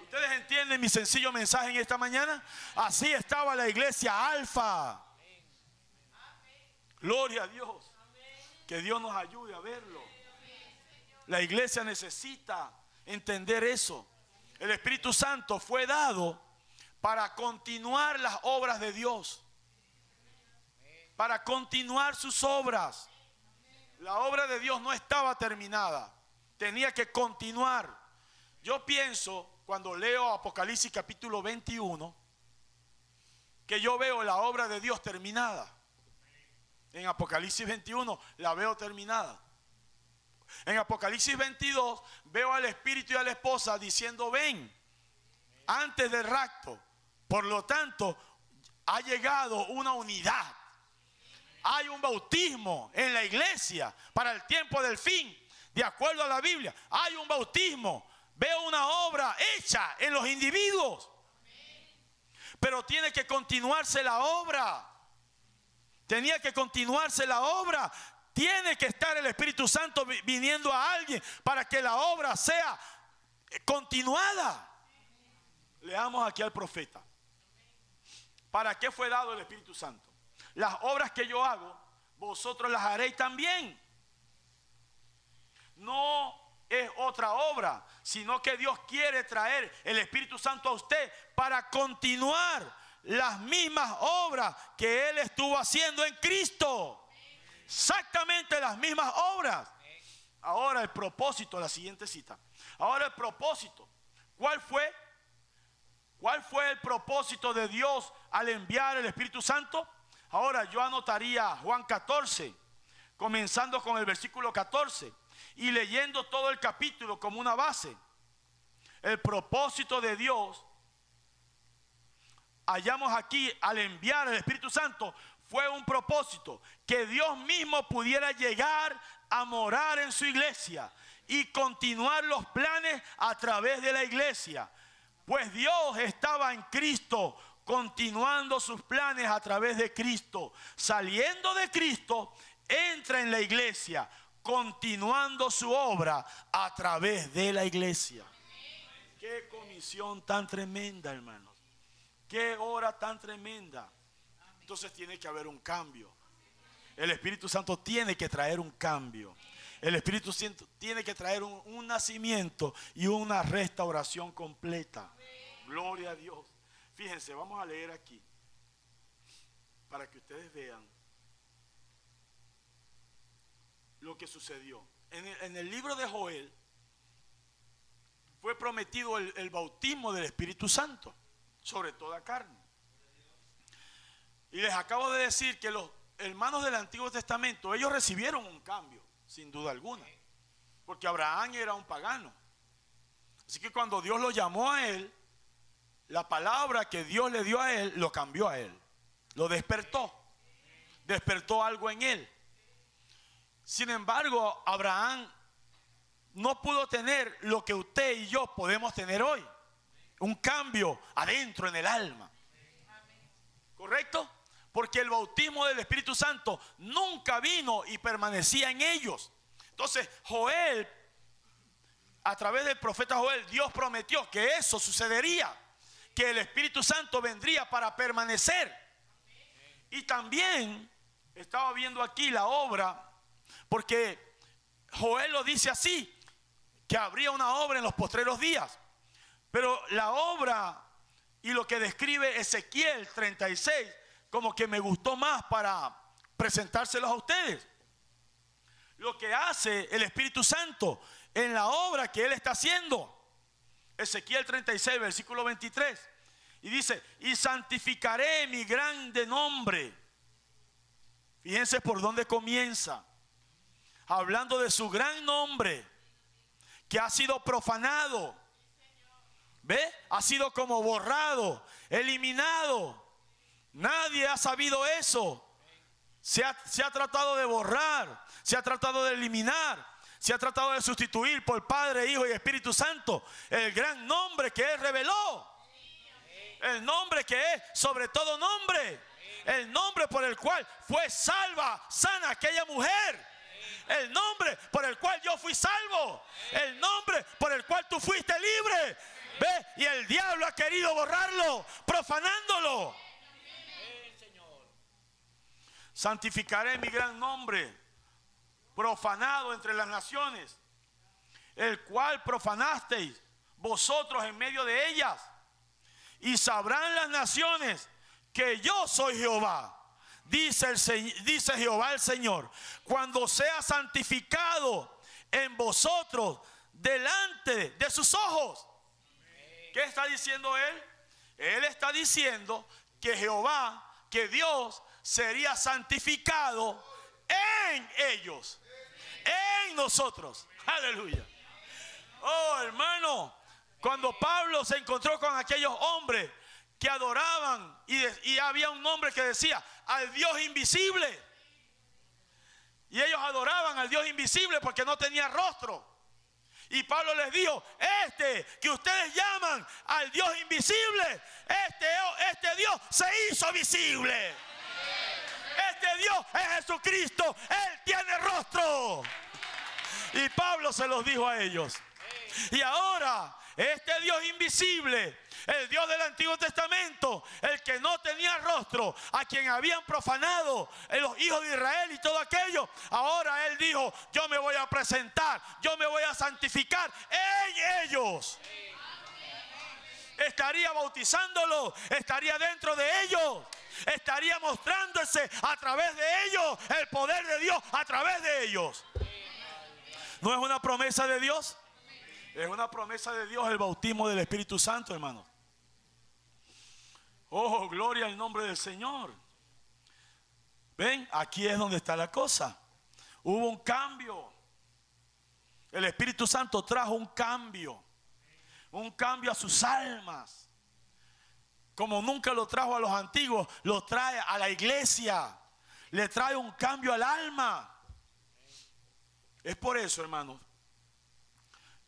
¿Ustedes entienden mi sencillo mensaje en esta mañana? Así estaba la iglesia Alfa. Gloria a Dios. Que Dios nos ayude a verlo. La iglesia necesita entender eso. El Espíritu Santo fue dado para continuar las obras de Dios. Para continuar sus obras. La obra de Dios no estaba terminada. Tenía que continuar. Yo pienso, cuando leo Apocalipsis capítulo 21, que yo veo la obra de Dios terminada. En Apocalipsis 21 la veo terminada. En Apocalipsis 22 veo al Espíritu y a la esposa diciendo ven, antes del rapto. Por lo tanto, ha llegado una unidad. Hay un bautismo en la iglesia para el tiempo del fin. De acuerdo a la Biblia, hay un bautismo. Veo una obra hecha en los individuos. Pero tiene que continuarse la obra. Tenía que continuarse la obra. Tiene que estar el Espíritu Santo viniendo a alguien para que la obra sea continuada. Leamos aquí al profeta. ¿Para qué fue dado el Espíritu Santo? Las obras que yo hago, vosotros las haréis también. No es otra obra, sino que Dios quiere traer el Espíritu Santo a usted para continuar las mismas obras que Él estuvo haciendo en Cristo. Exactamente las mismas obras. Ahora el propósito, la siguiente cita. Ahora el propósito. ¿Cuál fue? ¿Cuál fue el propósito de Dios al enviar el Espíritu Santo? Ahora yo anotaría Juan 14, comenzando con el versículo 14 y leyendo todo el capítulo como una base. El propósito de Dios, hallamos aquí al enviar el Espíritu Santo, fue un propósito que Dios mismo pudiera llegar a morar en su iglesia y continuar los planes a través de la iglesia. Pues Dios estaba en Cristo, continuando sus planes a través de Cristo. Saliendo de Cristo, entra en la iglesia, continuando su obra a través de la iglesia. Qué comisión tan tremenda, hermanos. Qué hora tan tremenda. Entonces tiene que haber un cambio. El Espíritu Santo tiene que traer un cambio. El Espíritu Santo tiene que traer un nacimiento y una restauración completa. Gloria a Dios. Fíjense, vamos a leer aquí para que ustedes vean lo que sucedió. En el libro de Joel fue prometido el bautismo del Espíritu Santo sobre toda carne. Y les acabo de decir que los hermanos del Antiguo Testamento, ellos recibieron un cambio, sin duda alguna, porque Abraham era un pagano. Así que cuando Dios lo llamó a él, la palabra que Dios le dio a él, lo cambió a él, lo despertó, despertó algo en él. Sin embargo, Abraham no pudo tener lo que usted y yo podemos tener hoy. Un cambio adentro en el alma. ¿Correcto? Porque el bautismo del Espíritu Santo nunca vino y permanecía en ellos. Entonces, Joel, a través del profeta Joel, Dios prometió que eso sucedería, que el Espíritu Santo vendría para permanecer. Y también estaba viendo aquí la obra, porque Joel lo dice así, que habría una obra en los postreros días. Pero la obra y lo que describe Ezequiel 36, como que me gustó más para presentárselos a ustedes. Lo que hace el Espíritu Santo en la obra que Él está haciendo. Ezequiel 36, versículo 23. Y dice, y santificaré mi grande nombre. Fíjense por dónde comienza. Hablando de su gran nombre, que ha sido profanado. ¿Ve? Ha sido como borrado, eliminado. Nadie ha sabido eso. Se ha tratado de borrar, se ha tratado de eliminar, se ha tratado de sustituir por Padre, Hijo y Espíritu Santo el gran nombre que Él reveló. El nombre que es sobre todo nombre. El nombre por el cual fue salva, sana aquella mujer. El nombre por el cual yo fui salvo. El nombre por el cual tú fuiste libre. ¿Ve? Y el diablo ha querido borrarlo, profanándolo. Santificaré mi gran nombre, profanado entre las naciones, el cual profanasteis vosotros en medio de ellas. Y sabrán las naciones que yo soy Jehová. Dice Jehová el Señor, cuando sea santificado en vosotros delante de sus ojos. ¿Qué está diciendo Él? Él está diciendo que Jehová, que Dios sería santificado en ellos, en nosotros. Aleluya. Oh, hermano, cuando Pablo se encontró con aquellos hombres que adoraban y había un hombre que decía al Dios invisible, y ellos adoraban al Dios invisible porque no tenía rostro. Y Pablo les dijo, que ustedes llaman al Dios invisible, este Dios se hizo visible. Este Dios es Jesucristo, Él tiene rostro. Y Pablo se los dijo a ellos. Y ahora, este Dios invisible, el Dios del Antiguo Testamento, el que no tenía rostro, a quien habían profanado los hijos de Israel y todo aquello, ahora Él dijo, yo me voy a presentar, yo me voy a santificar en ellos. Estaría bautizándolo, estaría dentro de ellos, estaría mostrándose a través de ellos, el poder de Dios a través de ellos. ¿No es una promesa de Dios? Es una promesa de Dios el bautismo del Espíritu Santo, hermanos. Oh, gloria al nombre del Señor. Ven, aquí es donde está la cosa. Hubo un cambio. El Espíritu Santo trajo un cambio a sus almas. Como nunca lo trajo a los antiguos, lo trae a la iglesia. Le trae un cambio al alma. Es por eso, hermanos,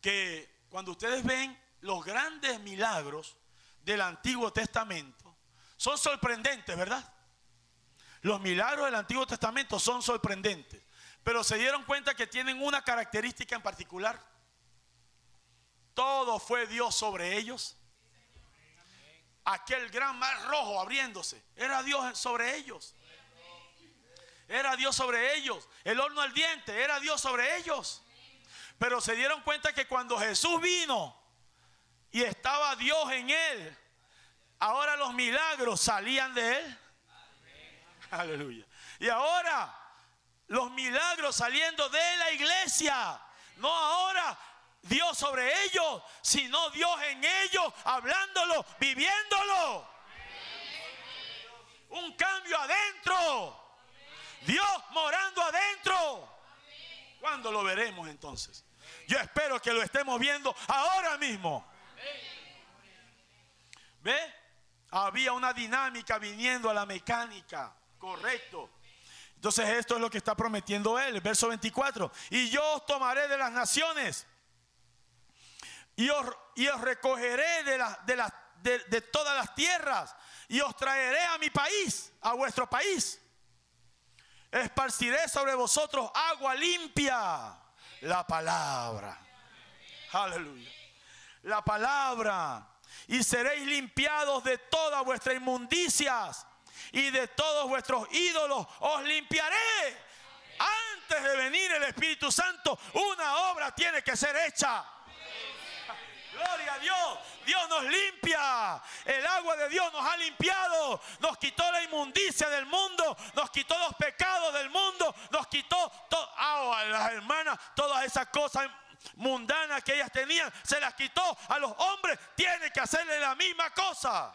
que cuando ustedes ven los grandes milagros del Antiguo Testamento, son sorprendentes, ¿verdad? Los milagros del Antiguo Testamento son sorprendentes, pero se dieron cuenta que tienen una característica en particular. Todo fue Dios sobre ellos. Aquel gran mar rojo abriéndose, era Dios sobre ellos. Era Dios sobre ellos. El horno ardiente, era Dios sobre ellos. Pero se dieron cuenta que cuando Jesús vino y estaba Dios en Él, ahora los milagros salían de Él. Aleluya. Y ahora los milagros saliendo de la iglesia. No ahora Dios sobre ellos, sino Dios en ellos, hablándolo, viviéndolo. Un cambio adentro. Dios morando adentro. ¿Cuándo lo veremos entonces? Yo espero que lo estemos viendo ahora mismo. ¿Ve? Había una dinámica viniendo a la mecánica. Correcto. Entonces esto es lo que está prometiendo él, el verso 24. Y yo os tomaré de las naciones y os recogeré de todas las tierras y os traeré a mi país, a vuestro país. Esparciré sobre vosotros agua limpia, la palabra. Aleluya. La palabra. Y seréis limpiados de todas vuestras inmundicias y de todos vuestros ídolos os limpiaré. Antes de venir el Espíritu Santo, una obra tiene que ser hecha. Gloria a Dios. Dios nos limpia. El agua de Dios nos ha limpiado. Nos quitó la inmundicia del mundo. Nos quitó los pecados del mundo. Nos quitó a las hermanas todas esas cosas mundanas que ellas tenían. Se las quitó. A los hombres tiene que hacerle la misma cosa.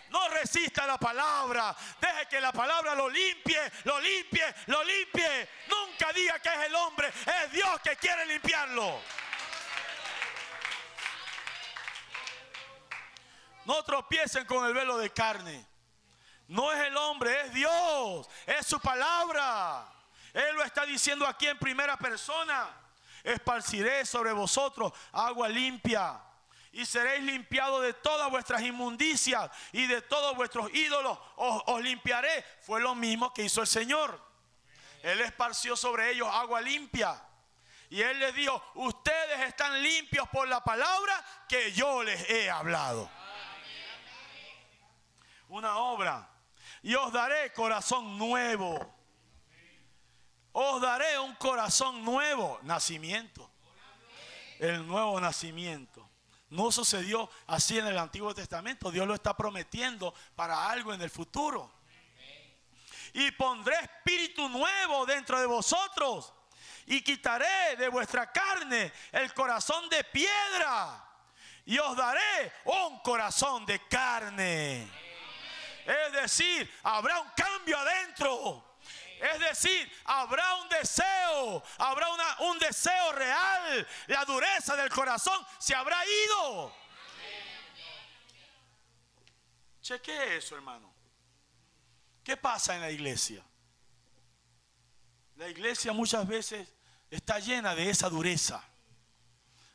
No resista la palabra. Deje que la palabra lo limpie, lo limpie, lo limpie. Nunca diga que es el hombre. Es Dios que quiere limpiarlo. No tropiecen con el velo de carne. No es el hombre, es Dios. Es su palabra. Él lo está diciendo aquí en primera persona. Esparciré sobre vosotros agua limpia. Y seréis limpiados de todas vuestras inmundicias y de todos vuestros ídolos os limpiaré. Fue lo mismo que hizo el Señor. Él esparció sobre ellos agua limpia. Y Él les dijo, ustedes están limpios por la palabra que yo les he hablado. Una obra. Y os daré corazón nuevo. Os daré un corazón nuevo. Nacimiento. El nuevo nacimiento. No sucedió así en el Antiguo Testamento. Dios lo está prometiendo para algo en el futuro. Y pondré espíritu nuevo dentro de vosotros. Y quitaré de vuestra carne el corazón de piedra. Y os daré un corazón de carne. Es decir, habrá un cambio adentro. Es decir, habrá un deseo, habrá un deseo real. La dureza del corazón se habrá ido. Cheque eso, hermano. ¿Qué pasa en la iglesia? La iglesia muchas veces está llena de esa dureza.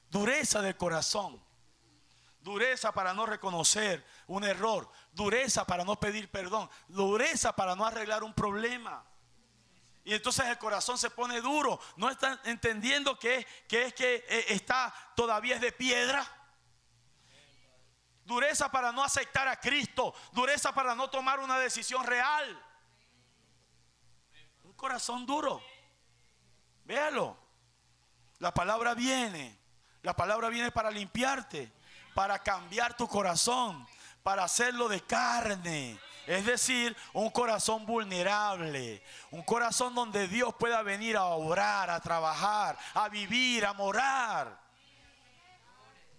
Dureza del corazón. Dureza para no reconocer un error. Dureza para no pedir perdón. Dureza para no arreglar un problema. Y entonces el corazón se pone duro. No están entendiendo que está todavía es de piedra. Dureza para no aceptar a Cristo. Dureza para no tomar una decisión real. Un corazón duro. Véalo. La palabra viene. La palabra viene para limpiarte, para cambiar tu corazón, para hacerlo de carne. Es decir, un corazón vulnerable, un corazón donde Dios pueda venir a obrar, a trabajar, a vivir, a morar.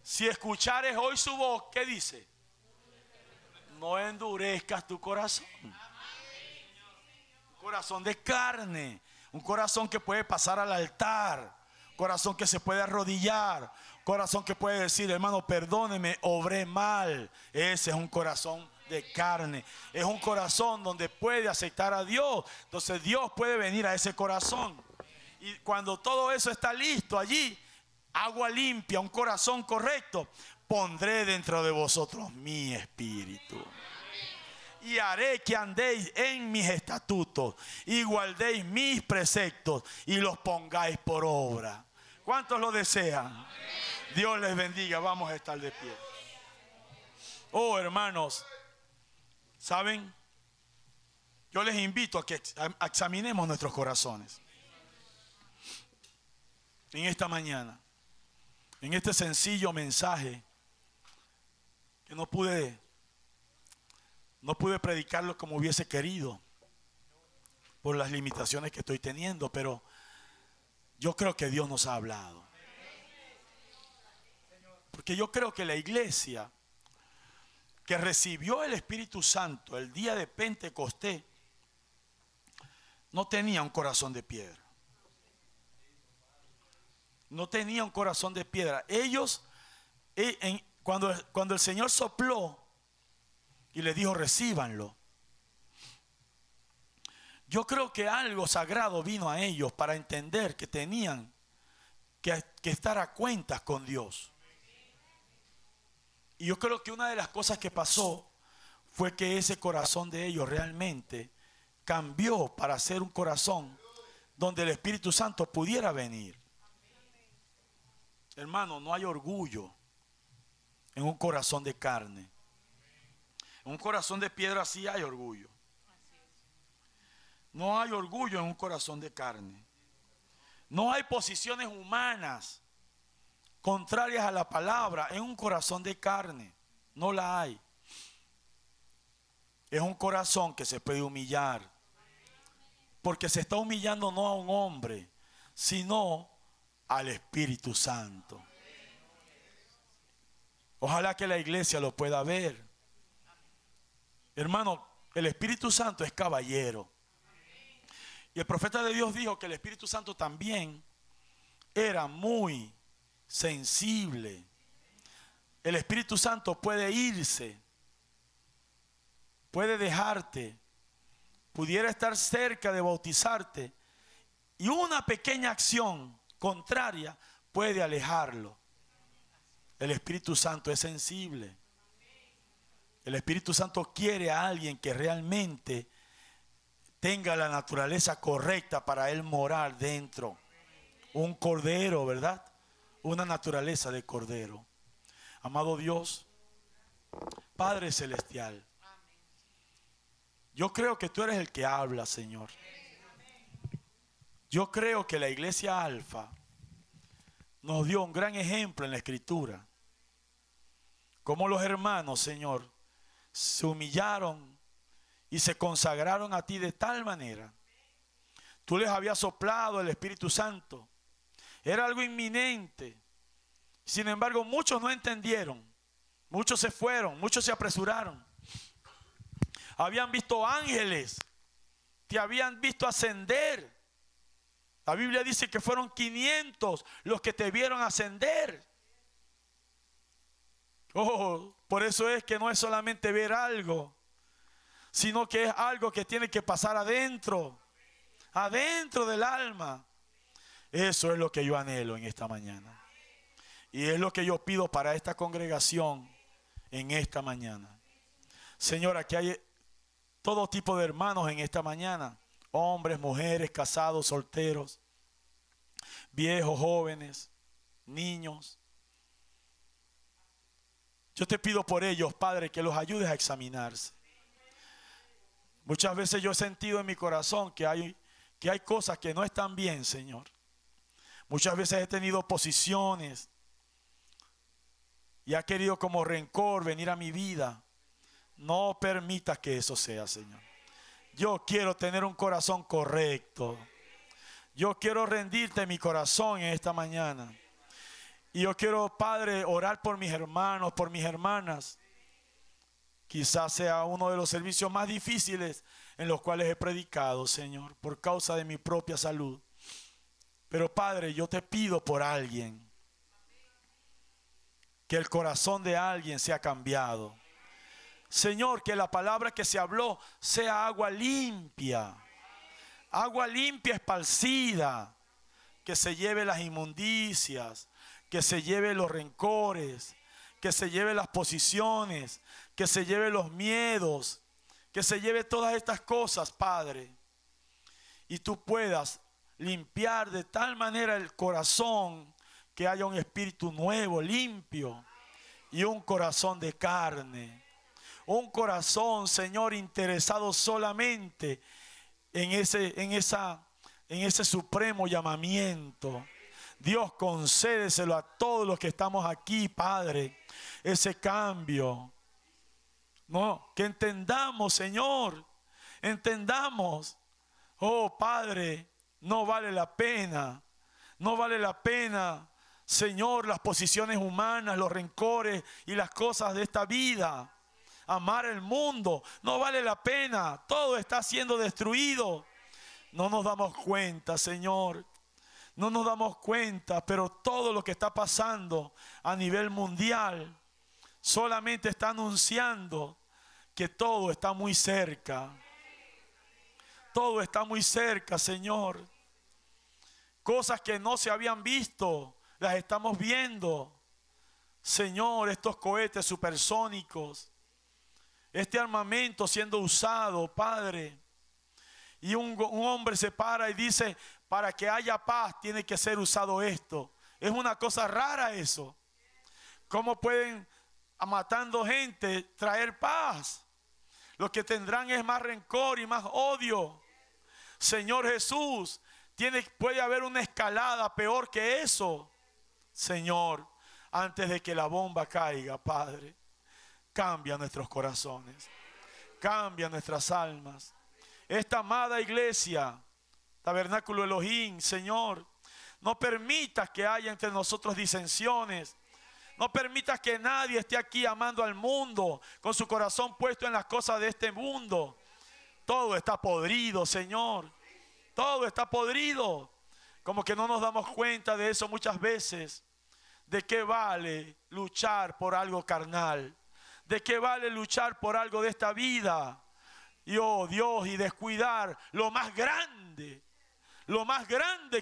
Si escuchares hoy su voz, ¿qué dice? No endurezcas tu corazón. Un corazón de carne, un corazón que puede pasar al altar, un corazón que se puede arrodillar, un corazón que puede decir, hermano, perdóneme, obré mal. Ese es un corazón de carne. Es un corazón donde puede aceptar a Dios. Entonces Dios puede venir a ese corazón. Y cuando todo eso está listo allí, agua limpia, un corazón correcto, pondré dentro de vosotros mi espíritu. Y haré que andéis en mis estatutos y guardéis mis preceptos y los pongáis por obra. ¿Cuántos lo desean? Dios les bendiga. Vamos a estar de pie. Oh, hermanos, ¿saben? Yo les invito a que examinemos nuestros corazones en esta mañana, en este sencillo mensaje que no pude predicarlo como hubiese querido por las limitaciones que estoy teniendo, pero yo creo que Dios nos ha hablado. Porque yo creo que la iglesia que recibió el Espíritu Santo el día de Pentecostés no tenía un corazón de piedra. No tenía un corazón de piedra. Ellos, cuando el Señor sopló y les dijo, recíbanlo. yo creo que algo sagrado vino a ellos para entender que tenían que estar a cuentas con Dios. Y yo creo que una de las cosas que pasó fue que ese corazón de ellos realmente cambió para ser un corazón donde el Espíritu Santo pudiera venir. Hermano, no hay orgullo en un corazón de carne. En un corazón de piedra sí hay orgullo. No hay orgullo en un corazón de carne. No hay posiciones humanas contrarias a la palabra en un corazón de carne. No la hay. Es un corazón que se puede humillar. Porque se está humillando no a un hombre, sino al Espíritu Santo. Ojalá que la iglesia lo pueda ver. Hermano, el Espíritu Santo es caballero. Y el profeta de Dios dijo que el Espíritu Santo también era muy sensible. El Espíritu Santo puede irse, puede dejarte, pudiera estar cerca de bautizarte, y una pequeña acción contraria puede alejarlo. El Espíritu Santo es sensible. El Espíritu Santo quiere a alguien que realmente tenga la naturaleza correcta para él morar dentro. Un cordero, ¿verdad? Una naturaleza de cordero. Amado Dios, Padre Celestial, yo creo que tú eres el que habla, Señor. Yo creo que la iglesia Alfa nos dio un gran ejemplo en la Escritura. Como los hermanos, Señor, se humillaron y se consagraron a ti de tal manera. Tú les habías soplado el Espíritu Santo. Era algo inminente. Sin embargo, muchos no entendieron. Muchos se fueron, muchos se apresuraron. Habían visto ángeles, te habían visto ascender. La Biblia dice que fueron 500 los que te vieron ascender. Oh, por eso es que no es solamente ver algo, sino que es algo que tiene que pasar adentro, adentro del alma. Eso es lo que yo anhelo en esta mañana. Y es lo que yo pido para esta congregación en esta mañana. Señor, aquí hay todo tipo de hermanos en esta mañana. Hombres, mujeres, casados, solteros, viejos, jóvenes, niños. Yo te pido por ellos, Padre, que los ayudes a examinarse. Muchas veces yo he sentido en mi corazón que hay cosas que no están bien, Señor. Muchas veces he tenido posiciones y ha querido como rencor venir a mi vida. No permitas que eso sea, Señor. Yo quiero tener un corazón correcto. Yo quiero rendirte mi corazón en esta mañana. Y yo quiero, Padre, orar por mis hermanos, por mis hermanas. Quizás sea uno de los servicios más difíciles en los cuales he predicado, Señor, por causa de mi propia salud. Pero, Padre, yo te pido por alguien, que el corazón de alguien sea cambiado. Señor, que la palabra que se habló sea agua limpia esparcida, que se lleve las inmundicias, que se lleve los rencores, que se lleve las posiciones, que se lleve los miedos, que se lleve todas estas cosas, Padre. Y tú puedas limpiar de tal manera el corazón que haya un espíritu nuevo, limpio, y un corazón de carne. Un corazón, Señor, interesado solamente en ese supremo llamamiento. Dios, concédeselo a todos los que estamos aquí, Padre, ese cambio. No, que entendamos, Señor, entendamos. Oh, Padre, no vale la pena, Señor, las posiciones humanas, los rencores y las cosas de esta vida. Amar el mundo, no vale la pena, todo está siendo destruido. No nos damos cuenta, Señor. No nos damos cuenta, pero todo lo que está pasando a nivel mundial solamente está anunciando que todo está muy cerca. todo está muy cerca, Señor. Cosas que no se habían visto, las estamos viendo. Señor, estos cohetes supersónicos, este armamento siendo usado, Padre. Y un hombre se para y dice, para que haya paz tiene que ser usado esto. Es una cosa rara eso. ¿Cómo pueden, matando gente, traer paz? Lo que tendrán es más rencor y más odio. Señor Jesús, puede haber una escalada peor que eso. Señor, antes de que la bomba caiga, Padre, cambia nuestros corazones, cambia nuestras almas. Esta amada iglesia, Tabernáculo Elohim, Señor, no permitas que haya entre nosotros disensiones. No permitas que nadie esté aquí amando al mundo, con su corazón puesto en las cosas de este mundo. Todo está podrido, Señor. Todo está podrido. Como que no nos damos cuenta de eso muchas veces. ¿De qué vale luchar por algo carnal? ¿De qué vale luchar por algo de esta vida? Y oh Dios, y descuidar lo más grande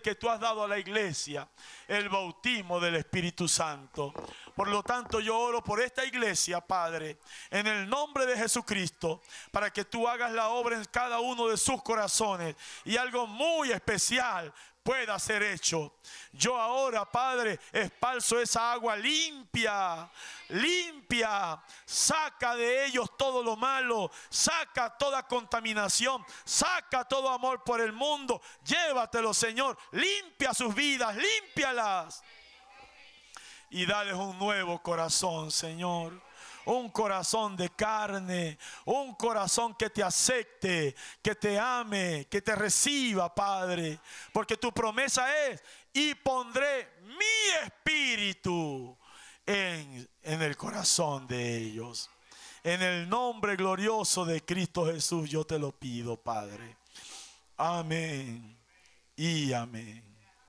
que tú has dado a la iglesia, el bautismo del Espíritu Santo. Por lo tanto, yo oro por esta iglesia, Padre, en el nombre de Jesucristo, para que tú hagas la obra en cada uno de sus corazones y algo muy especial pueda ser hecho. Yo ahora, Padre, esparzo esa agua limpia, limpia. Saca de ellos todo lo malo, saca toda contaminación, saca todo amor por el mundo. Llévatelo, Señor. Limpia sus vidas, límpialas. Y dales un nuevo corazón, Señor. Un corazón de carne, un corazón que te acepte, que te ame, que te reciba, Padre. Porque tu promesa es, y pondré mi espíritu en el corazón de ellos. En el nombre glorioso de Cristo Jesús yo te lo pido, Padre. Amén y amén.